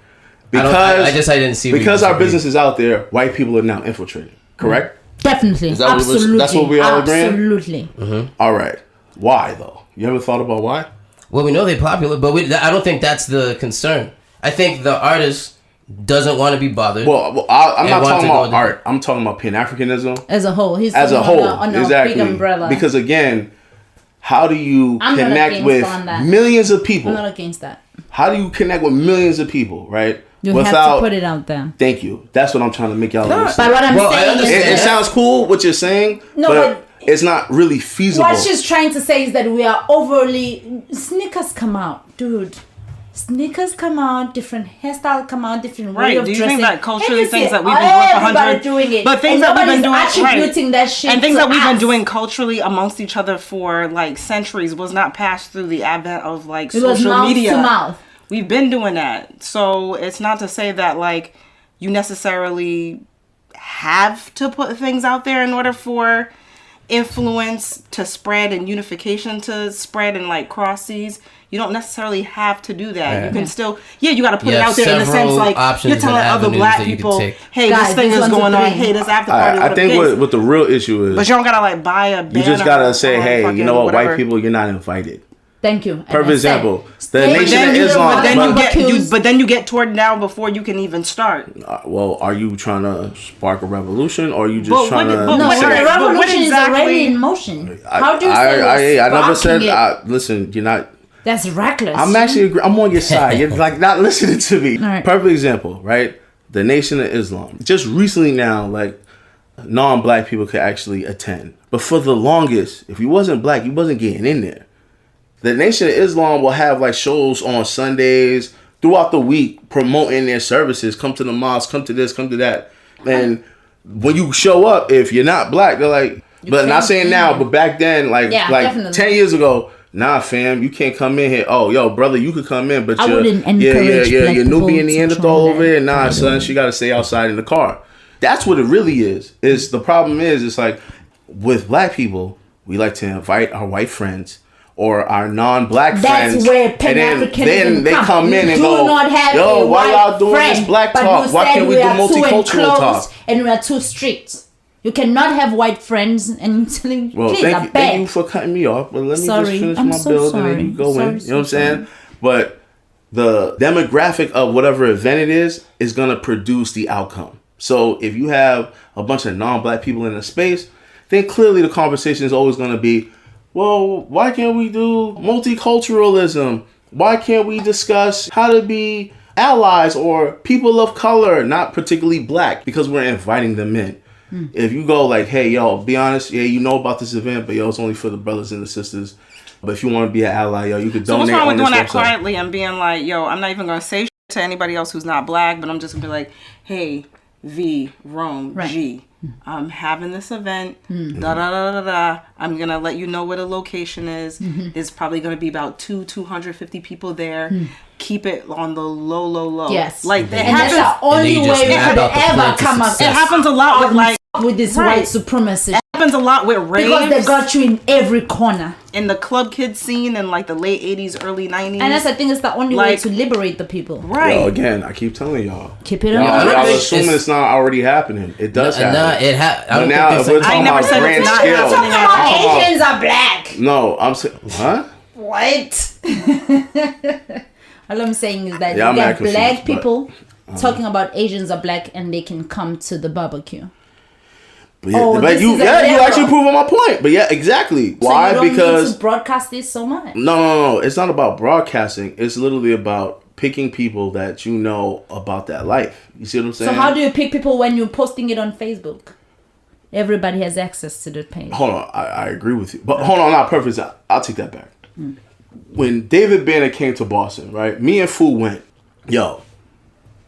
Because didn't see where you because our disagreed. business is out there, white people are now infiltrating. Correct? Definitely. Is that Absolutely. that's what we all agree? Absolutely. All right. Why though? You ever thought about why? Well, we know they're popular, but I don't think that's the concern. I think the artist doesn't want to be bothered. Well, I'm not talking about art. I'm talking about Pan-Africanism As a whole. He's as a whole. on a Exactly. big umbrella. Because again, how do you I'm not connect against with on that. millions of people? I'm not against that. How do you connect with millions of people, right? You have to put it out there. Thank you. That's what I'm trying to make y'all understand. But what I'm saying is It sounds cool what you're saying, but it's not really feasible. what she's trying to say is that we are overly... Sneakers come out, dude. Sneakers come out, different hairstyle come out, different way of do you dressing. think that culturally things that we've been everybody doing for 100 doing it, but things and that we've been nobody's doing attributing that shit and things to that we've been us. doing culturally amongst each other for like centuries was not passed through the advent of like It was social mouth media. to mouth. We've been doing that, so it's not to say that like you necessarily have to put things out there in order for influence to spread and unification to spread and like cross seas. You don't necessarily have to do that. Right. You can still, you got to put You it have out there in the sense several like options you're telling and other avenues black that you can people, take. hey, Guys, this thing this is one's a going on. three. Hey, this after party. I think what the real issue is, but you don't gotta like buy a banner. you just gotta say, or hey, fucking you know what, whatever. white people, you're not invited. Thank you. Perfect example. The Stay Nation in of the Islam. But then you get barbecues. but then you get torn down before you can even start. Well, are you trying to spark a revolution, or are you just But trying what- to? but No, what- the but what revolution is exactly- already in motion. How do you say I never said. it? Listen, you're not. That's reckless. I'm actually. I'm on your side. You're like not listening to me. All right. Perfect example, right? The Nation of Islam. Just recently now, like non-black people could actually attend, but for the longest, if you wasn't black, you wasn't getting in there. The Nation of Islam will have like shows on Sundays throughout the week promoting their services. Come to the mosque, come to this, come to that. And when you show up, if you're not black, they're like, but not saying now, but back then, like definitely. 10 years ago, nah, fam, you can't come in here. Oh, yo, brother, you could come in, but I you're wouldn't encourage black you're people Nubian to Neanderthal try over here. that, Nah, by the son, way. she got to stay outside in the car. That's what it really is. Is the problem is, it's like with black people, we like to invite our white friends or our non-black friends. That's where and Pan-Africanism then they come in and do go, not have yo, a why y'all white doing friend, this black but talk? you Why said can't we we do are too multicultural enclosed talk? and we are too strict. You cannot have white friends and you're telling Well, kids thank are you, thank you bad. for cutting me off. But let me Sorry, just finish I'm my so build sorry. and then you go Sorry, in. You know what I'm so saying? But the demographic of whatever event it is going to produce the outcome. So if you have a bunch of non-black people in a space, then clearly the conversation is always going to be, well, why can't we do multiculturalism? Why can't we discuss how to be allies or people of color, not particularly black, because we're inviting them in. If you go like, hey, yo, be honest, yeah, you know about this event, but yo, it's only for the brothers and the sisters. But if you want to be an ally, yo, you could So donate. what's wrong with on this doing that website. quietly and being like, yo, I'm not even gonna say to anybody else who's not black, but I'm just gonna be like, hey, V, Rome, Right. G, I'm having this event. Da da da da da. I'm gonna let you know where the location is. There's probably gonna be about 250 people there. Keep it on the low. Yes. Like that And that's happens. the only you way just we map could out the plan ever to come up. success. It happens a lot with like with this Right. white supremacy. happens a lot with raves Because they got you in every corner. in the club kid scene in like the late 80s, early 90s. And that's, I think, it's the only way Like- to liberate the people. right. Well, again, I keep telling y'all. Keep it Y'all, on. y'all think assuming it's- it's not already happening. It does happen. Nah, I But don't now, think if we're it's I talking never about said it's grand not scale, happening. Talking about I'm talking about- Asians are black. no, I'm saying, huh? What? All I'm saying is that Yeah, I'm you mad got confused, black but- people talking about Asians are black and they can come to the barbecue. But, yeah, Oh, but this you, is a yeah, you level. actually proving my point. But yeah, exactly. Why? So you don't Because need to broadcast this so much. no, it's not about broadcasting. It's literally about picking people that you know about that life. You see what I'm saying? So how do you pick people when you're posting it on Facebook? Everybody has access to the page. Hold on, I agree with you. But hold on, not perfect. I'll take that back. When David Banner came to Boston, right? Me and Fu went. Yo,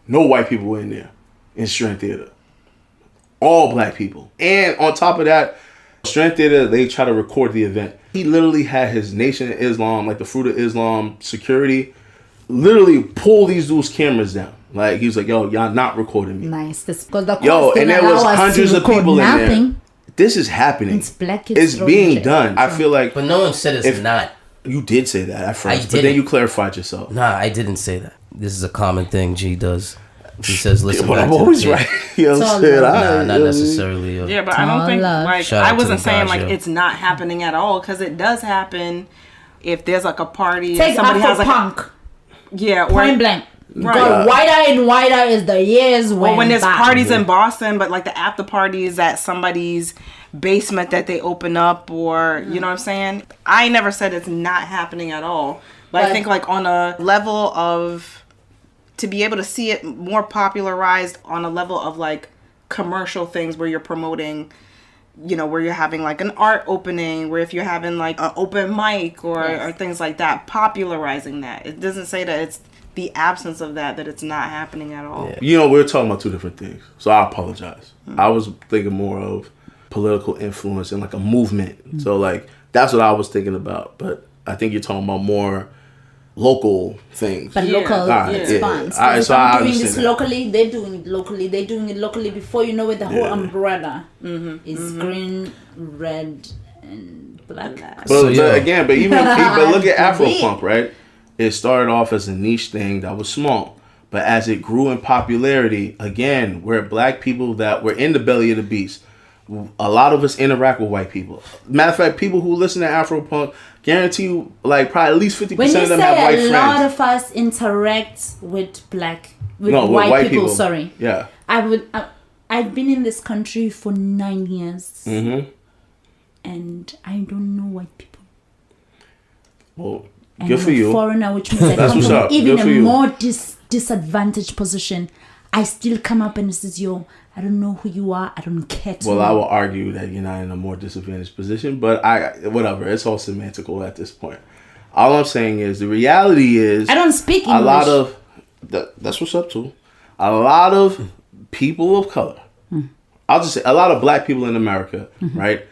no white people were in there in Strength Theater. All black people. And on top of that, Strength Theater, they try to record the event. He literally had his Nation of Islam, like the Fruit of Islam security, literally pull these dudes' cameras down. Like, he was like, yo, y'all not recording me. Nice. Because the Yo, cost and didn't there was allow us to hundreds of record people in there. nothing. This is happening. It's black It's history. being done. I feel like But no one said it's If- not. you did say that at first, but didn't. then you clarified yourself. Nah, I didn't say that. This is a common thing G does. He says, "Listen But back I'm to the always tape." right. You know what It's I'm all saying? love. Nah, not necessarily. Yo. Yeah, but I don't think love. like Shout out I to wasn't the saying guys, like yo. it's not happening at all, because it does happen. If there's like a party, Take and somebody has like Afro-punk. yeah, or Point blank. Right. Got wider and wider as the years went or when there's by. parties in Boston, but like the after parties at somebody's basement that they open up, or you know what I'm saying. I never said it's not happening at all, but I But- think like on a level of to be able to see it more popularized on a level of like commercial things where you're promoting, you know, where you're having like an art opening, where if you're having like an open mic or things like that, popularizing that. It doesn't say that it's the absence of that it's not happening at all. Yeah. You know, we're talking about two different things. So I apologize. I was thinking more of political influence and like a movement. So like that's what I was thinking about. But I think you're talking about more local things. But Yeah. local Alright, response. yeah. Alright, If so I I'm doing understand this that. locally, they're doing it locally. They're doing it locally. Before you know it, the whole Yeah. umbrella is green, red, and black. But, So, but yo. again, but even but look at Indeed. Afropunk, right? It started off as a niche thing that was small. But as it grew in popularity, again, we're black people that were in the belly of the beast. A lot of us interact with white people. Matter of fact, people who listen to Afropunk, guarantee you, like probably at least 50% When you of them have white say a lot friends. of us interact with with No, with white people, sorry. Yeah. I've been in this country for 9 years, Mm-hmm. and I don't know white people. Well, And good I'm for a you. foreigner, which means I That's come what's from up. even Good for a you. more disadvantaged position. I still come up and says, "Yo, I don't know who you are. I don't care to Well, know." I will argue that you're not in a more disadvantaged position, but whatever. It's all semantical at this point. All I'm saying is the reality is I don't speak English. a lot of that's what's up too. A lot of people of color, I'll just say a lot of black people in America, right,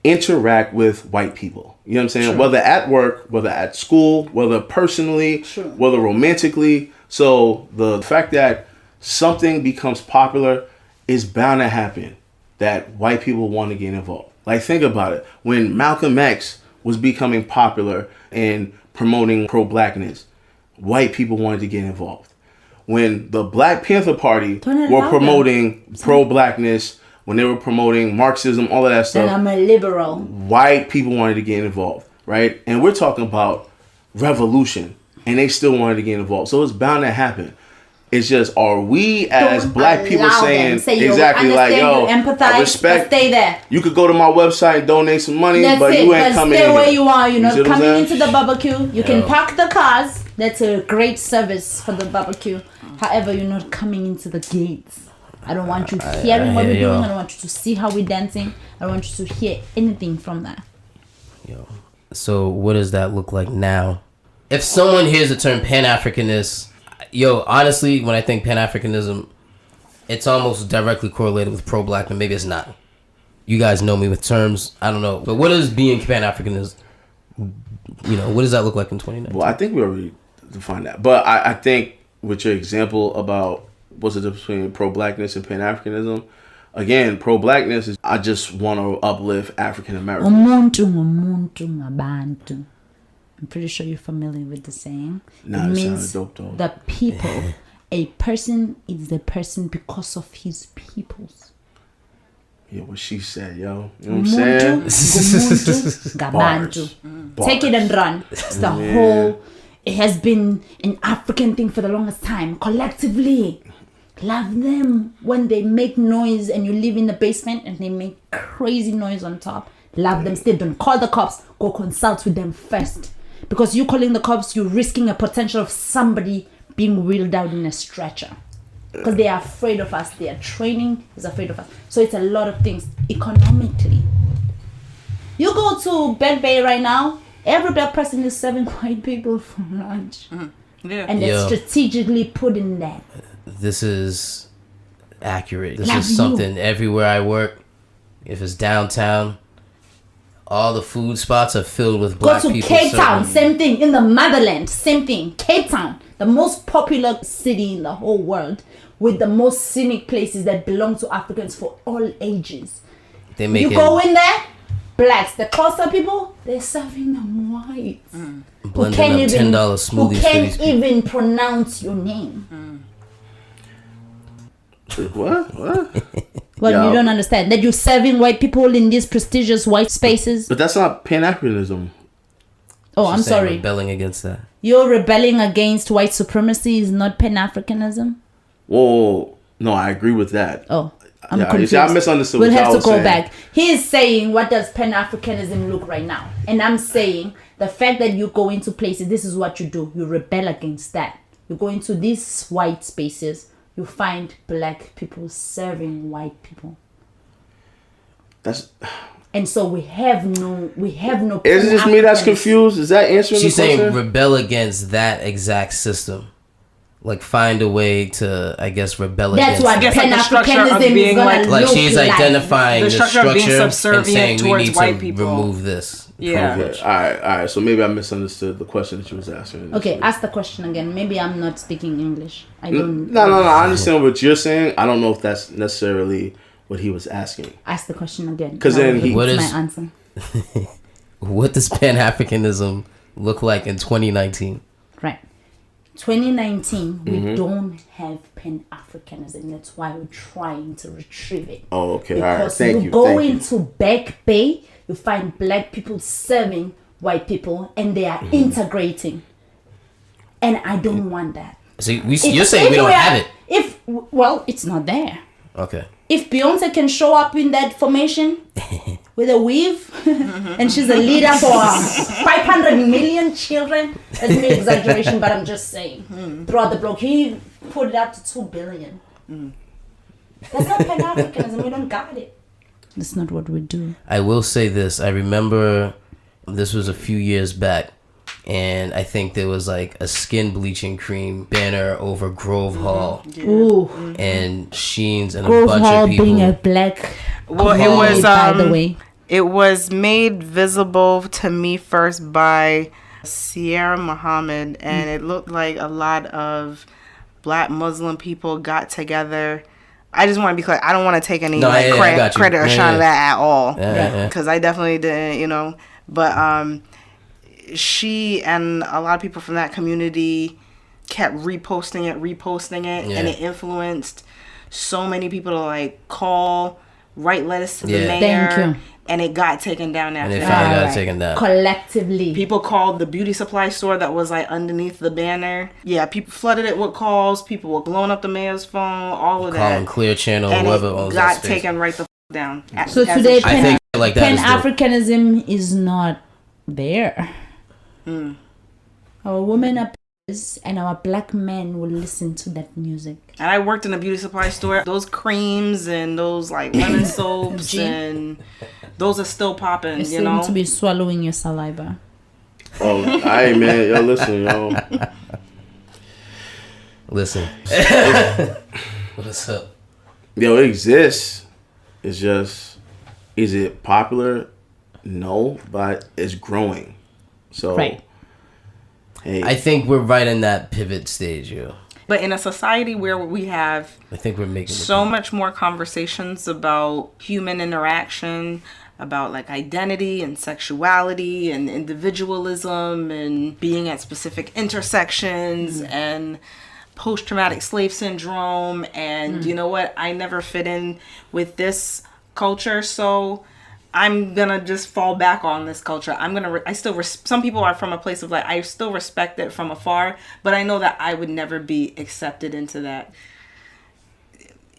interact with white people. You know what I'm saying? Whether at work, whether at school, whether personally, whether romantically. So the fact that something becomes popular is bound to happen that white people want to get involved. Like, think about it. When MalcolmX was becoming popular and promoting pro-blackness, white people wanted to get involved. When the Black Panther Party Turn it were louder. promoting pro-blackness, when they were promoting Marxism, all of that And stuff, I'm a liberal. white people wanted to get involved, right? And we're talking about revolution, and they still wanted to get involved. So it's bound to happen. It's just, are we as Don't black people allow saying them. Say, yo, exactly like, yo, understand, you empathize, I respect, but stay there. you could go to my website and donate some money, That's but it. you ain't But coming stay in where here. you are. You're You see not what I'm coming saying? into the barbecue. You can Yeah. park the cars. That's a great service for the barbecue. However, you're not coming into the gates. I don't want you hearing what hear we're doing. y'all. I don't want you to see how we're dancing. I don't want you to hear anything from that. Yo. So what does that look like now? If someone hears the term Pan-Africanist, yo, honestly, when I think Pan-Africanism, it's almost directly correlated with pro-black, but maybe it's not. You guys know me with terms. I don't know. But what is being Pan-Africanist? You know, what does that look like in 2019? Well, I think we already defined that. But I think with your example about what's the difference between pro-blackness and Pan-Africanism, again, pro-blackness is I just want to uplift African Americans. Umuntu ngabantu. I'm pretty sure you're familiar with the saying. Nah, it it means sounded dope, though. the people. A person is the person because of his peoples. Yeah, what she said, yo. You know what I'm saying? Umuntu ngabantu. Bars. Take it and run. It's the whole. It has been an African thing for the longest time. Collectively, love them when they make noise and you live in the basement and they make crazy noise on top. Love them still. Don't call the cops. Go consult with them first. Because you calling the cops, you're risking a potential of somebody being wheeled out in a stretcher. Because they are afraid of us. Their training is afraid of us. So it's a lot of things economically. You go to Bed Bay right now, every black person is serving white people for lunch. Yeah. And they're Yo. strategically put in there. This is accurate. This Love is you. something everywhere I work. If it's downtown, all the food spots are filled with black Go to people. Cape Town, serving- same thing. In the motherland, same thing. Cape Town, the most popular city in the whole world, with the most scenic places that belong to Africans for all ages. They make You it go in there, blacks, the coastal people, they're serving them whites. blending up $10 who smoothies for can't these people. even pronounce your name. What? Well, Yo. you don't understand that you're serving white people in these prestigious white spaces. But that's not Pan-Africanism. Oh, I'm She's saying sorry. rebelling against that. You're rebelling against white supremacy is not Pan-Africanism. Whoa, no, I agree with that. Oh, I'm Yeah, you confused. see, I misunderstood We'll what have y'all to was go saying. back. He is saying, what does Pan-Africanism look right now? And I'm saying, the fact that you go into places, this is what you do. You rebel against that. You go into these white spaces, you find black people serving white people. That's. And so we have no. Is it just me that's Pan-Africanism. confused? Is that answering She's the question? saying rebel against that exact system. Like find a way to, I guess, rebel That's against what that. like the structure of Pan-Africanism is being gonna like- Like look she's identifying The the structure of being structure and subservient saying we towards need white to people. remove this. Yeah. privilege. All right. So maybe I misunderstood the question that you was asking. Okay, ask the question again. Maybe I'm not speaking English. I don't. No. I understand what you're saying. I don't know if that's necessarily what he was asking. Ask the question again. 'Cause then he- What What is- is my answer? What does Pan-Africanism look like in 2019? Right. 2019, Mm-hmm. we don't have Pan-Africanism. That's why we're trying to retrieve it. Oh, okay. All right. Because Thank you you. go Thank you. into Back Bay, you find black people serving white people, and they Mm-hmm. are integrating. And I don't want that. So you're saying we don't have it? Well, it's not there. Okay. If Beyonce can show up in that formation with a weave and she's a leader for 500 million children, that's an exaggeration, but I'm just saying. Throughout the block, he put it up to 2 billion. That's not Pan-Africanism. We don't got it. That's not what we do. I will say this. I remember this was a few years back, and I think there was like a skin bleaching cream banner over Grove Hall Ooh. and Sheens and Grove a bunch Hall of people. being a black Well, it community, was by the way. It was made visible to me first by Sierra Muhammad, and it looked like a lot of black Muslim people got together. I just want to be clear. I don't want to take any No, yeah, I got you. credit or Yeah, shine yeah. of that at all, Yeah. because I definitely didn't, But she and a lot of people from that community kept reposting it, Yeah. and it influenced so many people to like call, write letters to the Yeah. mayor. Thank you. And it got taken down And after they that. finally got it Alright. taken down. Collectively. People called the beauty supply store that was like underneath the banner. Yeah, people flooded it with calls. People were blowing up the mayor's phone. All of Calling that. Clear Channel, And whoever it owns that got space. taken right the down. So As today, it should. I think like that is dope. Pan-Africanism is not there. Our women are peers, and our black men will listen to that music. And I worked in a beauty supply store. Those creams and those like lemon soaps Gee. and those are still popping. You You seem know. to be swallowing your saliva. Oh, hey man, yo, listen, yo. Listen. What's up? Yo, it exists. It's just, is it popular? No, but it's growing. So, Right. hey, I think we're right in that pivot stage, yo. But in a society where we have I think we're making so much more conversations about human interaction, about like identity and sexuality and individualism and being at specific intersections and post-traumatic slave syndrome and you know what, I never fit in with this culture, so I'm gonna just fall back on this culture. I still some people are from a place of like, I still respect it from afar, but I know that I would never be accepted into that.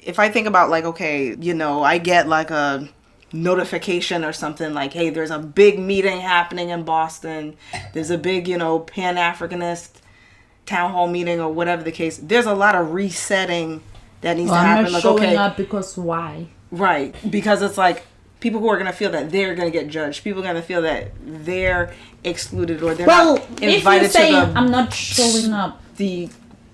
If I think about like, okay, I get like a notification or something like, hey, there's a big meeting happening in Boston. There's a big, Pan-Africanist town hall meeting or whatever the case. There's a lot of resetting that needs to I'm happen. not Like, showing okay, up because why? right. Because it's like people who are going to feel that they're going to get judged. People are going to feel that they're excluded or they're not If you invited say to I'm not showing up. the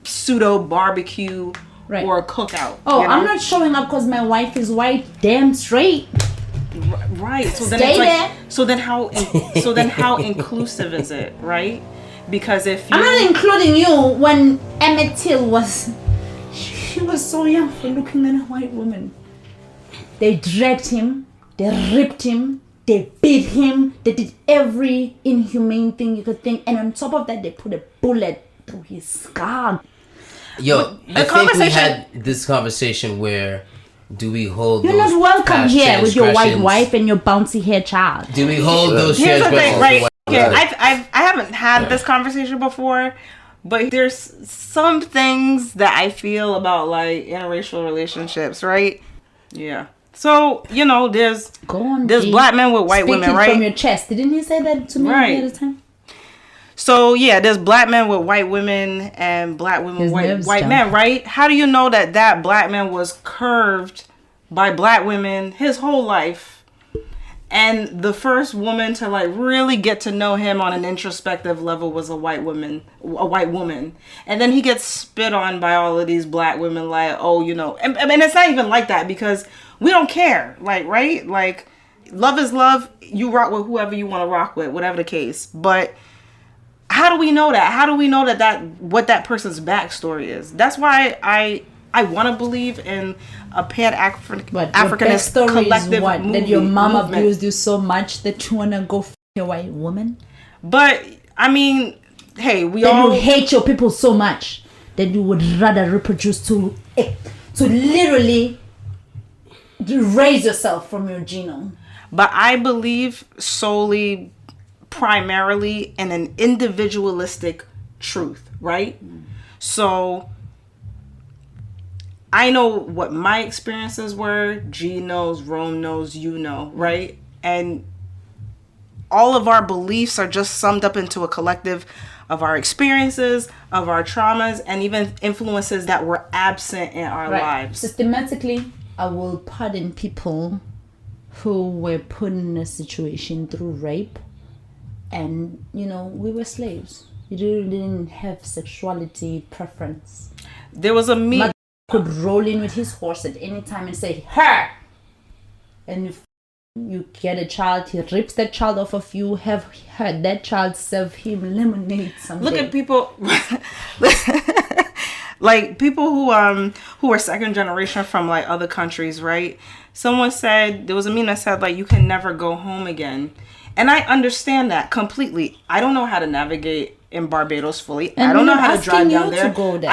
pseudo barbecue Right. or cookout. Oh, you know? I'm not showing up because my wife is white. Damn straight. Right. So then Stay it's like, there. so then how inclusive is it, right? Because if you I'm not including you when Emmett Till she was so young for looking at a white woman. They dragged him, they ripped him, they beat him, they did every inhumane thing you could think, and on top of that they put a bullet through his skull. Yo, the I think we had this conversation where do we hold You're those not welcome past here with your white transgressions- wife and your bouncy hair child. Do we hold those Here's the thing, transgressions? right? to Okay, white- I haven't had this conversation before, but there's some things that I feel about like interracial relationships, right? Yeah. So there's Go on, there's G. black men with white women, Speak it right? from your chest. Didn't you say that to me Right. the other time? So yeah, there's black men with white women and black women His with nerves white jump. men, right? How do you know that black man was curved by black women his whole life, and the first woman to like really get to know him on an introspective level was a white woman, and then he gets spit on by all of these black women, like, oh, and it's not even like that because we don't care, like, right? Like, love is love. You rock with whoever you want to rock with, whatever the case, but. How do we know that? How do we know that what that person's backstory is? That's why I want to believe in a Pan-Africanist collective movement. That your mom abused you so much that you wanna go f a white woman. But I mean, hey, You hate your people so much that you would rather reproduce to literally erase yourself from your genome. But I believe solely, primarily in an individualistic truth, right? So I know what my experiences were. G knows, Rome knows, right? And all of our beliefs are just summed up into a collective of our experiences, of our traumas, and even influences that were absent in our lives. Systematically, I will pardon people who were put in a situation through rape. And, we were slaves. You didn't have sexuality preference. There was a meme. Could roll in with his horse at any time and say, her! And if you get a child, he rips that child off of you, have that child serve him lemonade someday. Look at people... like, people who are second generation from, like, other countries, right? Someone said... There was a meme that said, like, you can never go home again. And I understand that completely. I don't know how to navigate in Barbados fully. And I don't know how to drive down there. To go there.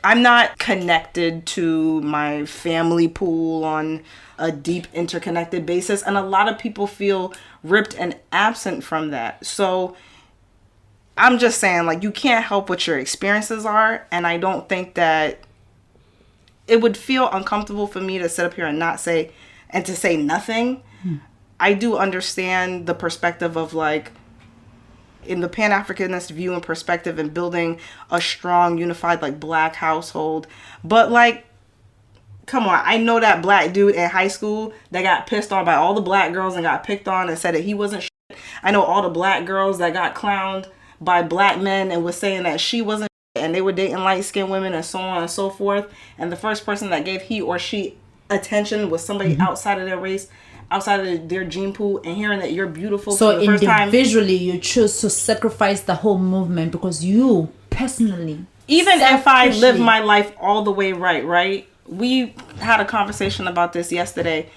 I'm not connected to my family pool on a deep interconnected basis. And a lot of people feel ripped and absent from that. So I'm just saying, like, you can't help what your experiences are. And I don't think that it would feel uncomfortable for me to sit up here and not say, and to say nothing. I do understand the perspective of, like, in the Pan-Africanist view and perspective and building a strong, unified, like, black household. But, like, come on. I know that black dude in high school that got pissed on by all the black girls and got picked on and said that he wasn't shit. I know all the black girls that got clowned by black men and was saying that she wasn't shit and they were dating light-skinned women and so on and so forth. And the first person that gave he or she attention was somebody outside of their race, outside of their gene pool, and hearing that you're beautiful so for the first time. Individually, you choose to sacrifice the whole movement because you personally, even if I live my life all the way right? We had a conversation about this yesterday.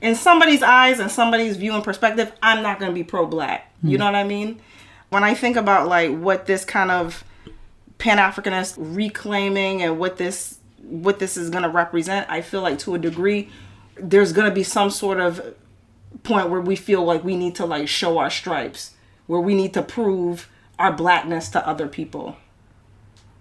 In somebody's eyes and somebody's view and perspective, I'm not going to be pro-black. You know what I mean? When I think about, like, what this kind of Pan-Africanist reclaiming and what this is going to represent, I feel like to a degree there's going to be some sort of point where we feel like we need to, like, show our stripes, where we need to prove our blackness to other people.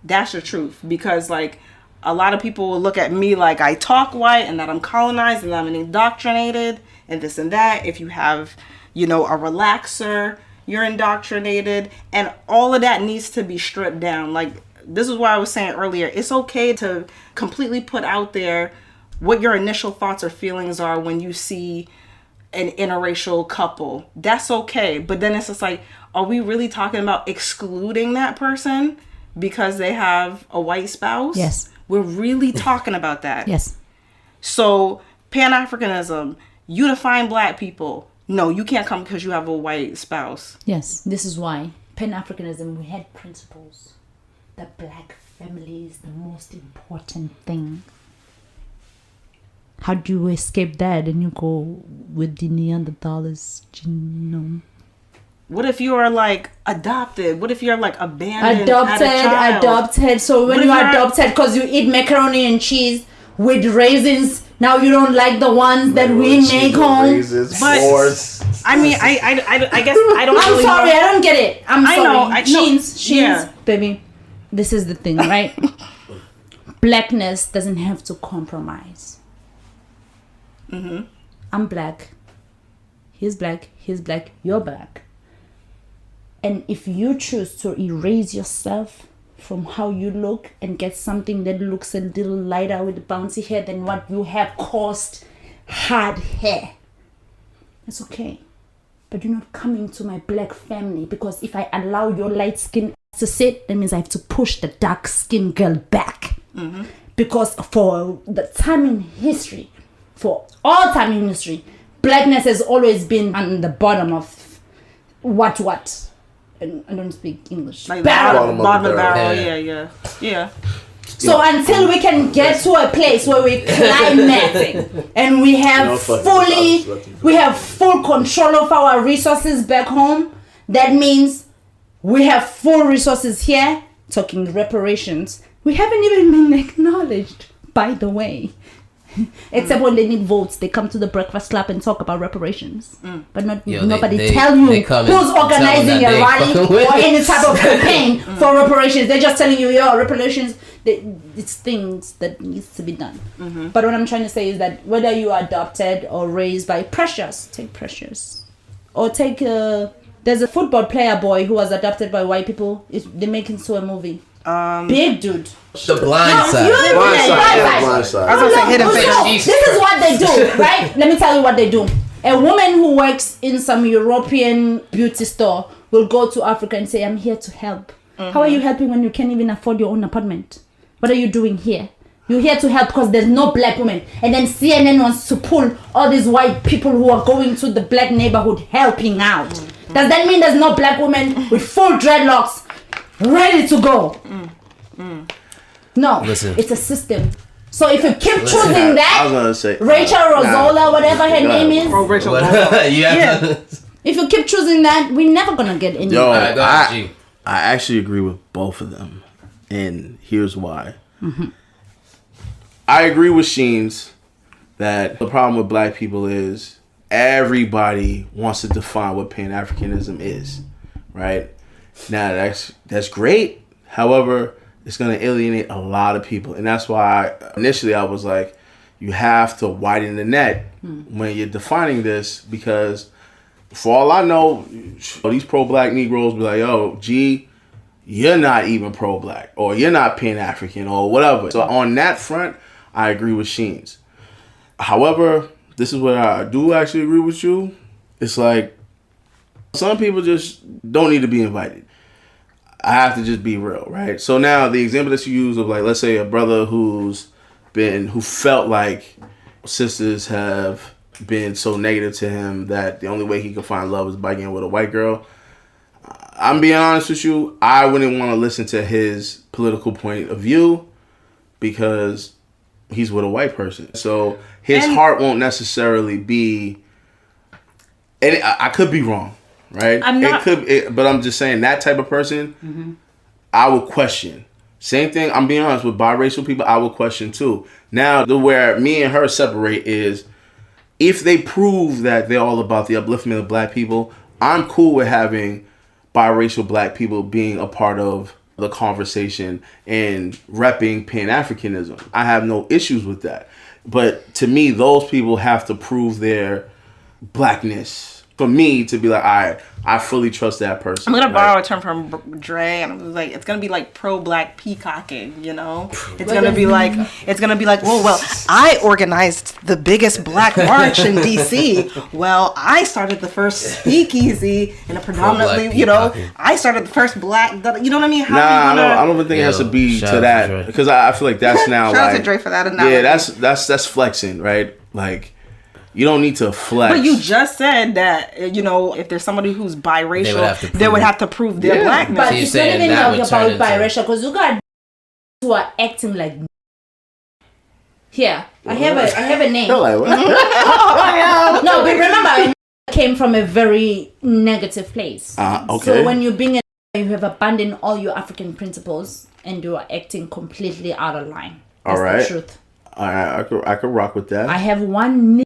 That's the truth. Because, like, a lot of people will look at me like I talk white and that I'm colonized and I'm indoctrinated and this and that. If you have, a relaxer, you're indoctrinated, and all of that needs to be stripped down. Like, this is why I was saying earlier, it's okay to completely put out there what your initial thoughts or feelings are when you see an interracial couple. That's okay. But then it's just like, are we really talking about excluding that person because they have a white spouse? Yes. We're really talking about that. Yes. So Pan-Africanism, unifying black people. No, you can't come because you have a white spouse. Yes. This is why Pan-Africanism, we had principles. The black family is the most important thing. How do you escape that and you go with the Neanderthals genome? What if you are like adopted? What if you're like abandoned as a child? Adopted. So when you're adopted, because you eat macaroni and cheese with raisins, now you don't like the ones that we make home. Raisins, But s'mores. I mean, I guess I don't. I'm really sorry, know. I don't get it. I'm sorry. I know. Sheens, Yeah. baby. This is the thing, right? Blackness doesn't have to compromise. I'm black. He's black. You're black. And if you choose to erase yourself from how you look and get something that looks a little lighter with bouncy hair than what you have caused hard hair, it's okay. But you're not coming to my black family, because if I allow your light skin to sit, that means I have to push the dark skin girl back. Because for the time in history, for all time in history, blackness has always been on the bottom of what? I don't speak English. Like Barrel. bottom of the barrel. Yeah. Yeah. So until we can get to a place where we're climaxing and we have full control of our resources back home, that means we have full resources here. Talking reparations, we haven't even been acknowledged, by the way. Except when they need votes, they come to the Breakfast Club and talk about reparations. But nobody tell you who's organizing a rally or any type of campaign for reparations. They're just telling you, reparations, it's things that needs to be done. But what I'm trying to say is that whether you are adopted or raised by Precious, take Precious. Or take, there's a football player boy who was adopted by white people. They make it into a movie. Big dude. The Blind Side. Blind Side. I was gonna say Hidden Figures. This is what they do, right? Let me tell you what they do. A woman who works in some European beauty store will go to Africa and say, I'm here to help. How are you helping when you can't even afford your own apartment? What are you doing here? You're here to help because there's no black women. And then CNN wants to pull all these white people who are going to the black neighborhood helping out. Does that mean there's no black women with full dreadlocks ready to go? No, it's a system. So if you keep choosing that, I was gonna say Rachel Rozola, whatever her name is, Rachel. if you keep choosing that, we're never gonna get anywhere. Yo, Alright, go ahead, G. I actually agree with both of them, and here's why. I agree with Sheens that the problem with black people is everybody wants to define what Pan-Africanism is, right? Now that's great. However, it's going to alienate a lot of people, and that's why initially I was like, you have to widen the net when you're defining this, because for all I know, these pro-black Negroes be like, yo, G, you're not even pro-black, or you're not Pan-African, or whatever. So on that front, I agree with Sheens. However, this is where I do actually agree with you. It's like, some people just don't need to be invited. I have to just be real, right? So now the example that you use of, like, let's say a brother who felt like sisters have been so negative to him that the only way he could find love is by getting with a white girl. I'm being honest with you, I wouldn't want to listen to his political point of view because he's with a white person. So his heart won't necessarily be, and I could be wrong, right? But I'm just saying that type of person, I would question. Same thing, I'm being honest, with biracial people, I would question too. Now, where me and her separate is, if they prove that they're all about the upliftment of black people, I'm cool with having biracial black people being a part of the conversation and repping Pan-Africanism. I have no issues with that. But to me, those people have to prove their blackness for me to be like, I fully trust that person. I'm gonna borrow a term from Dre, and I was like, it's gonna be like pro-black peacocking, you know? It's gonna be like, well, I organized the biggest black march in DC. Well, I started the first speakeasy in a predominantly, you know, I started the first black, you know what I mean? I don't even think it has to be to that, because I feel like that's now shout like, out to Dre for that analogy. Yeah, that's flexing, right? Like, you don't need to flex. But you just said that, you know, if there's somebody who's biracial, they would have to prove their blackness. But it's not even about biracial, because you got who are acting like. Here, I have a name. Like, what? No, but remember, came from a very negative place. Okay. So when you're being you have abandoned all your African principles and you are acting completely out of line. That's all right. the truth. All right, I could rock with that. I have one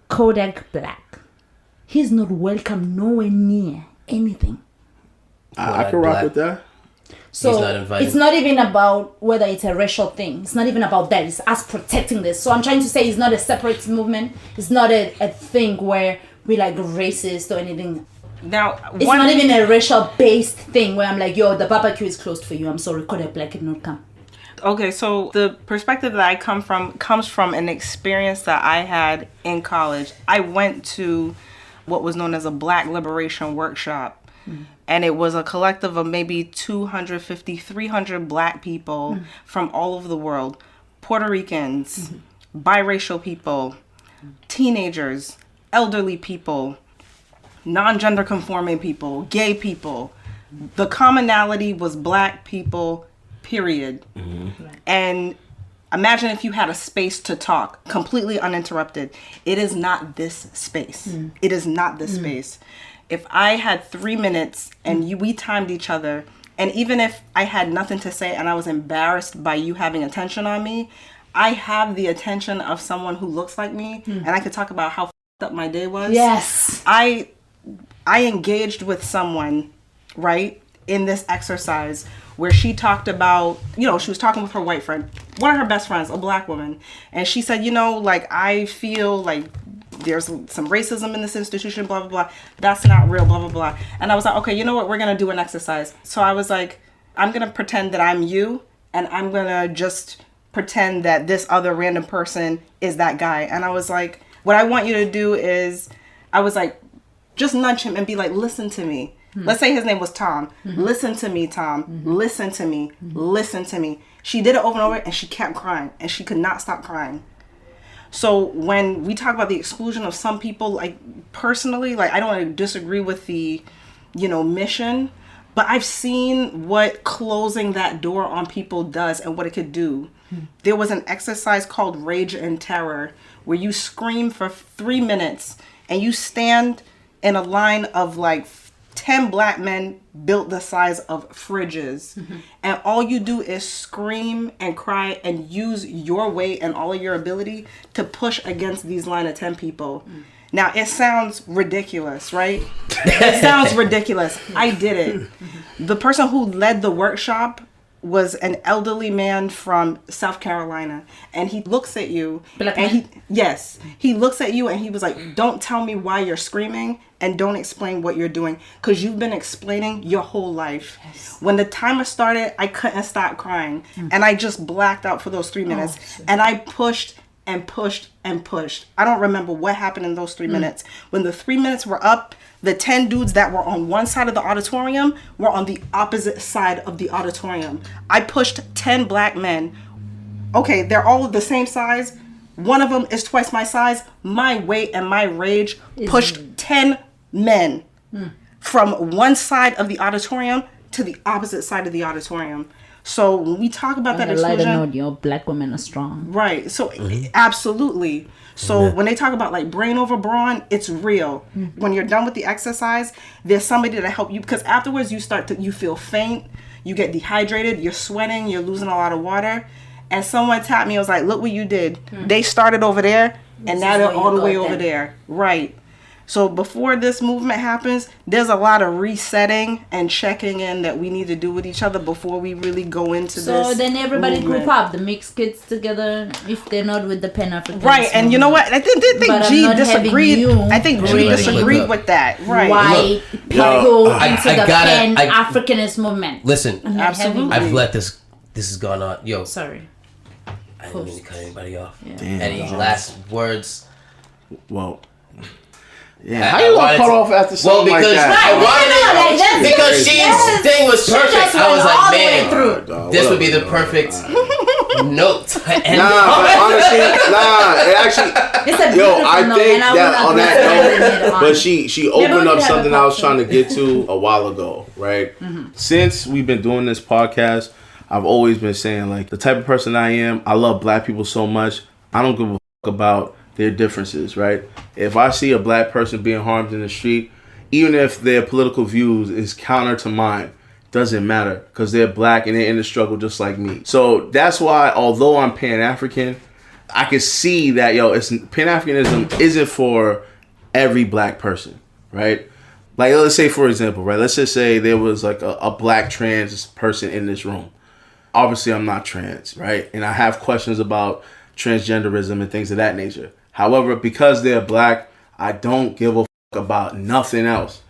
Kodak Black. He's not welcome nowhere near anything. I could rock with that. So He's not invited. it's not even about whether it's a racial thing. It's not even about that. It's us protecting this. So I'm trying to say it's not a separate movement. It's not a thing where we're like racist or anything. Now, It's not even a racial based thing where I'm like, yo, the barbecue is closed for you. I'm sorry, Kodak Black cannot come. Okay, so the perspective that I come from comes from an experience that I had in college. I went to what was known as a Black Liberation Workshop. And it was a collective of maybe 250, 300 Black people from all over the world. Puerto Ricans, biracial people, teenagers, elderly people, non-gender conforming people, gay people. The commonality was Black people, period. And imagine if you had a space to talk, completely uninterrupted. It is not this space. It is not this space. If I had 3 minutes and we timed each other, and even if I had nothing to say and I was embarrassed by you having attention on me, I have the attention of someone who looks like me, and I could talk about how f***ed up my day was. Yes. I engaged with someone, right, in this exercise where she talked about, she was talking with her white friend, one of her best friends, a Black woman. And she said, like, I feel like there's some racism in this institution, blah, blah, blah. That's not real, blah, blah, blah. And I was like, okay, you know what? We're going to do an exercise. So I was like, I'm going to pretend that I'm you, and I'm going to just pretend that this other random person is that guy. And I was like, what I want you to do is, I was like, just nudge him and be like, listen to me. Let's say his name was Tom. Listen to me, Tom. Listen to me. Listen to me. She did it over and over, and she kept crying, and she could not stop crying. So when we talk about the exclusion of some people, like, personally, like, I don't disagree with the, mission, but I've seen what closing that door on people does and what it could do. There was an exercise called Rage and Terror where you scream for 3 minutes and you stand in a line of like 10 Black men built the size of fridges. And all you do is scream and cry and use your weight and all of your ability to push against these line of 10 people. Now, it sounds ridiculous, right? It sounds ridiculous. I did it. The person who led the workshop was an elderly man from South Carolina, and he looks at you he looks at you and he was like, don't tell me why you're screaming and don't explain what you're doing, because you've been explaining your whole life. When the timer started, I couldn't stop crying, and I just blacked out for those 3 minutes, and I pushed and pushed and pushed. I don't remember what happened in those 3 minutes. When the 3 minutes were up, the 10 dudes that were on one side of the auditorium were on the opposite side of the auditorium. I pushed 10 Black men. Okay, they're all the same size. One of them is twice my size. My weight and my rage pushed 10 men from one side of the auditorium to the opposite side of the auditorium. So when we talk about that exclusion, lighter note, your Black women are strong. Right. So absolutely. So when they talk about like brain over brawn, it's real. When you're done with the exercise, there's somebody to help you, because afterwards you feel faint, you get dehydrated, you're sweating, you're losing a lot of water. And someone tapped me, I was like, look what you did. They started over there and now they're all the way over there. Right. So before this movement happens, there's a lot of resetting and checking in that we need to do with each other before we really go into this. So then everybody movement. group up, the mixed kids together, if they're not with the Pan-Africanism. Right, and you know what? I think G disagreed. I think G disagreed with that. Right. White people into the Pan-Africanist movement. Listen, absolutely. I've let this has gone on. Yo, sorry. I didn't mean to cut anybody off. Yeah. Damn, Any last words? Well, yeah. How you gonna cut off after something like that? Because She's thing was perfect. I was like, man, this would be the perfect note to end. But honestly, it actually. I think that on that note, but she opened up something I was trying to get to a while ago, right? Since we've been doing this podcast, I've always been saying, like, the type of person I am, I love Black people so much. I don't give a fuck about their differences, right? If I see a black person being harmed in the street, even if their political views is counter to mine, doesn't matter, because they're black and they're in the struggle just like me. So that's why, although I'm Pan-African, I can see that, Pan-Africanism isn't for every black person, right? Like, let's say, for example, right? Let's just say there was like a black trans person in this room. Obviously, I'm not trans, right? And I have questions about transgenderism and things of that nature. However, because they're black, I don't give a fuck about nothing else.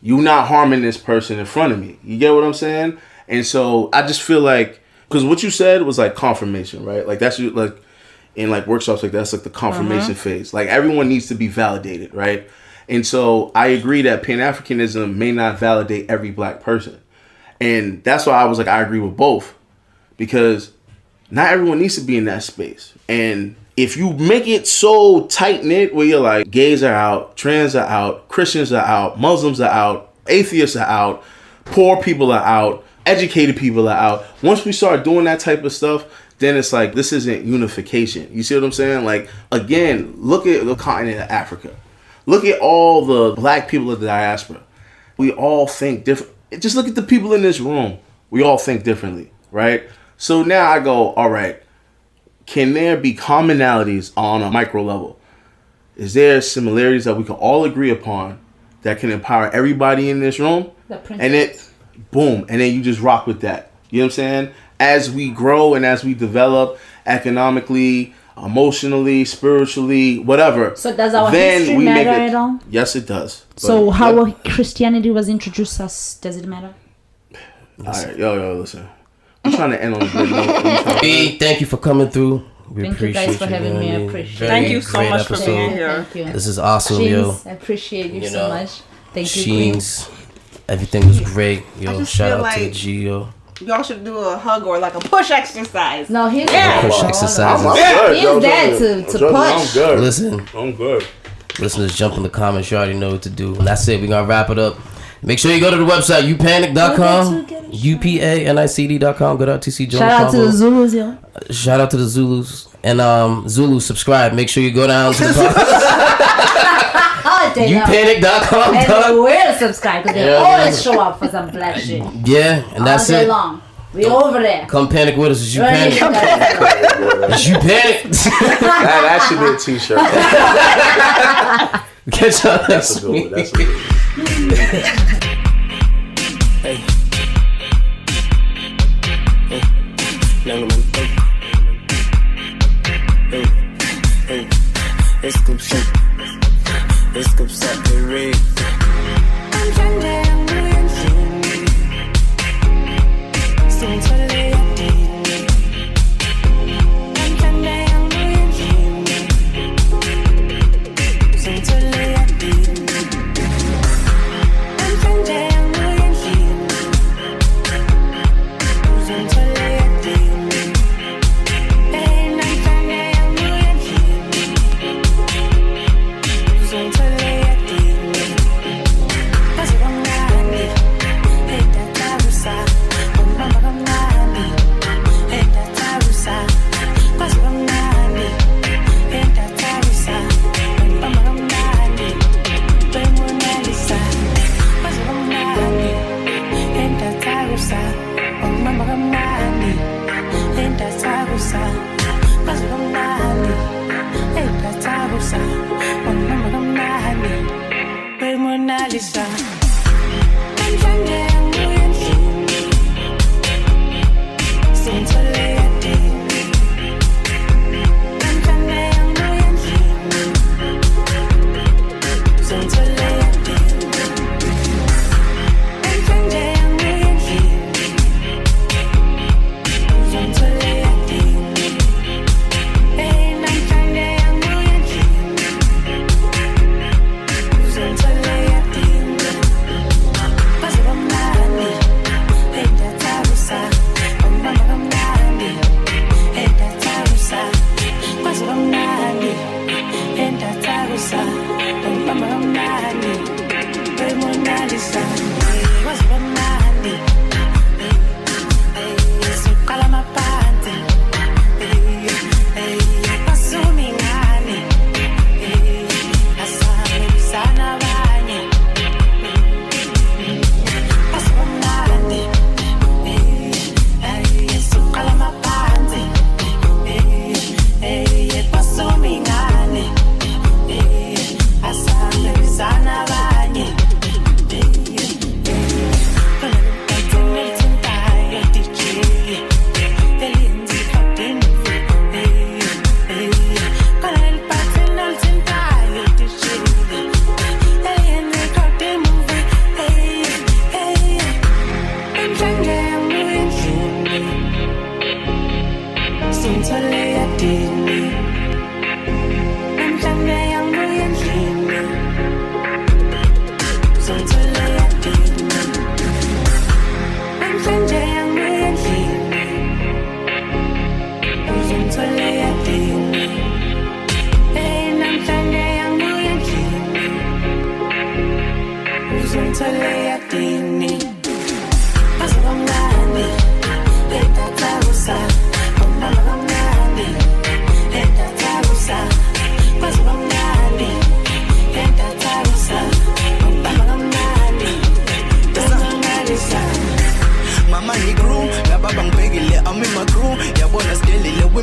You not harming this person in front of me. You get what I'm saying? And so I just feel like, because what you said was like confirmation, right? Like that's like in like workshops like that's like the confirmation phase. Like everyone needs to be validated, right? And so I agree that Pan-Africanism may not validate every black person. And that's why I was like, I agree with both. Because not everyone needs to be in that space. And if you make it so tight-knit where you're like, gays are out, trans are out, Christians are out, Muslims are out, atheists are out, poor people are out, educated people are out. Once we start doing that type of stuff, then it's like, this isn't unification. You see what I'm saying? Like, again, look at the continent of Africa. Look at all the black people of the diaspora. We all think different. Just look at the people in this room. We all think differently, right? So now I go, all right, can there be commonalities on a micro level? Is there similarities that we can all agree upon that can empower everybody in this room? And it, boom, and then you just rock with that. You know what I'm saying? As we grow and as we develop economically, emotionally, spiritually, whatever. So does our history matter at all? Yes, it does. So how Christianity was introduced to us, does it matter? All right, yo, listen. I'm trying to end on a good note. B, thank you for coming through. We Thank appreciate you guys for having me. I man. appreciate Thank Very you so great much for episode. being here. Thank you. This is awesome, Jeans, yo. I appreciate you You so know, much. Thank you, Queen. Sheens, everything was great. Yo, just shout feel out to the like- G, yo. Y'all should do a hug or like a push exercise. No, he's Push there. exercises. He's there to push. I'm good. Listen, I'm good. listeners, jump in the comments. You already know what to do. And that's it. We're going to wrap it up. Make sure you go to the website, upanic.com, upanicd.com. Go to RTC Jones. Shout out to the Zulus, yo. Shout out to the Zulus. And Zulu, subscribe. Make sure you go down to the upanic.com. And dog. they will subscribe because they always show up for some black shit. Yeah, and that's all day it. long. We over there. Come panic with us. It's you Ready? panic. It's you panic. That should be a t-shirt. Catch y'all That's next a good week. one. That's a good one. Hey. Young man. Hey. Hey. It's good shit. It's good shit. They rig. I'm trying to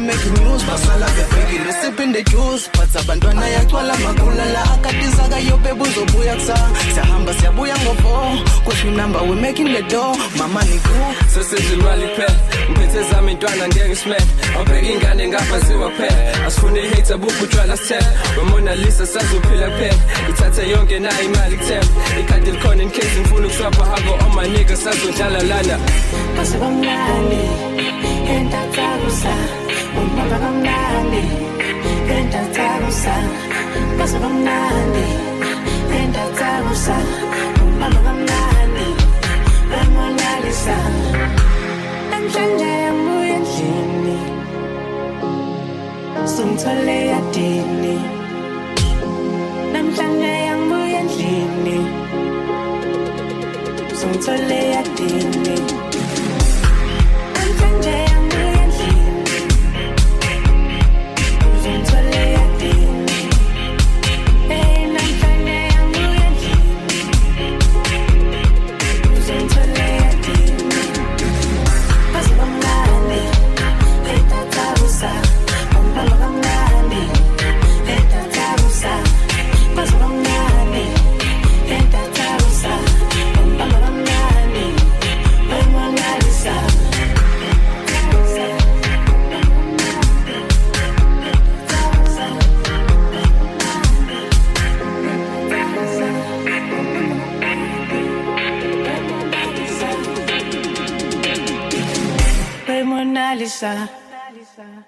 making news basala bebekile sipping the juice but abantwana yagcwala magula la akatiza kayo bebe uzobuya kusasa siyahamba siyabuya ngo4 cause remember we making the door mama niku sesizimali phela ngiphethe zami intwana ngeke ngismele awubheka ingane ngafaziwa phela asifune hate abukho utshwala sithela wemona lisa sazophila phela ithathe yonke nayo imali kuthemba ikhadi likhona in case ngifuna ukuswapha hako all my niggas sazodlala lana Basibamnandi entathakusa umbaba kamnandi entathakusa Basibamnandi entathakusa umbaba kamnandi bemonalisa namhlanje yamuye endlini sumthole yadini namhlanje yamuye endlini sumthole yadini Mona Lisa.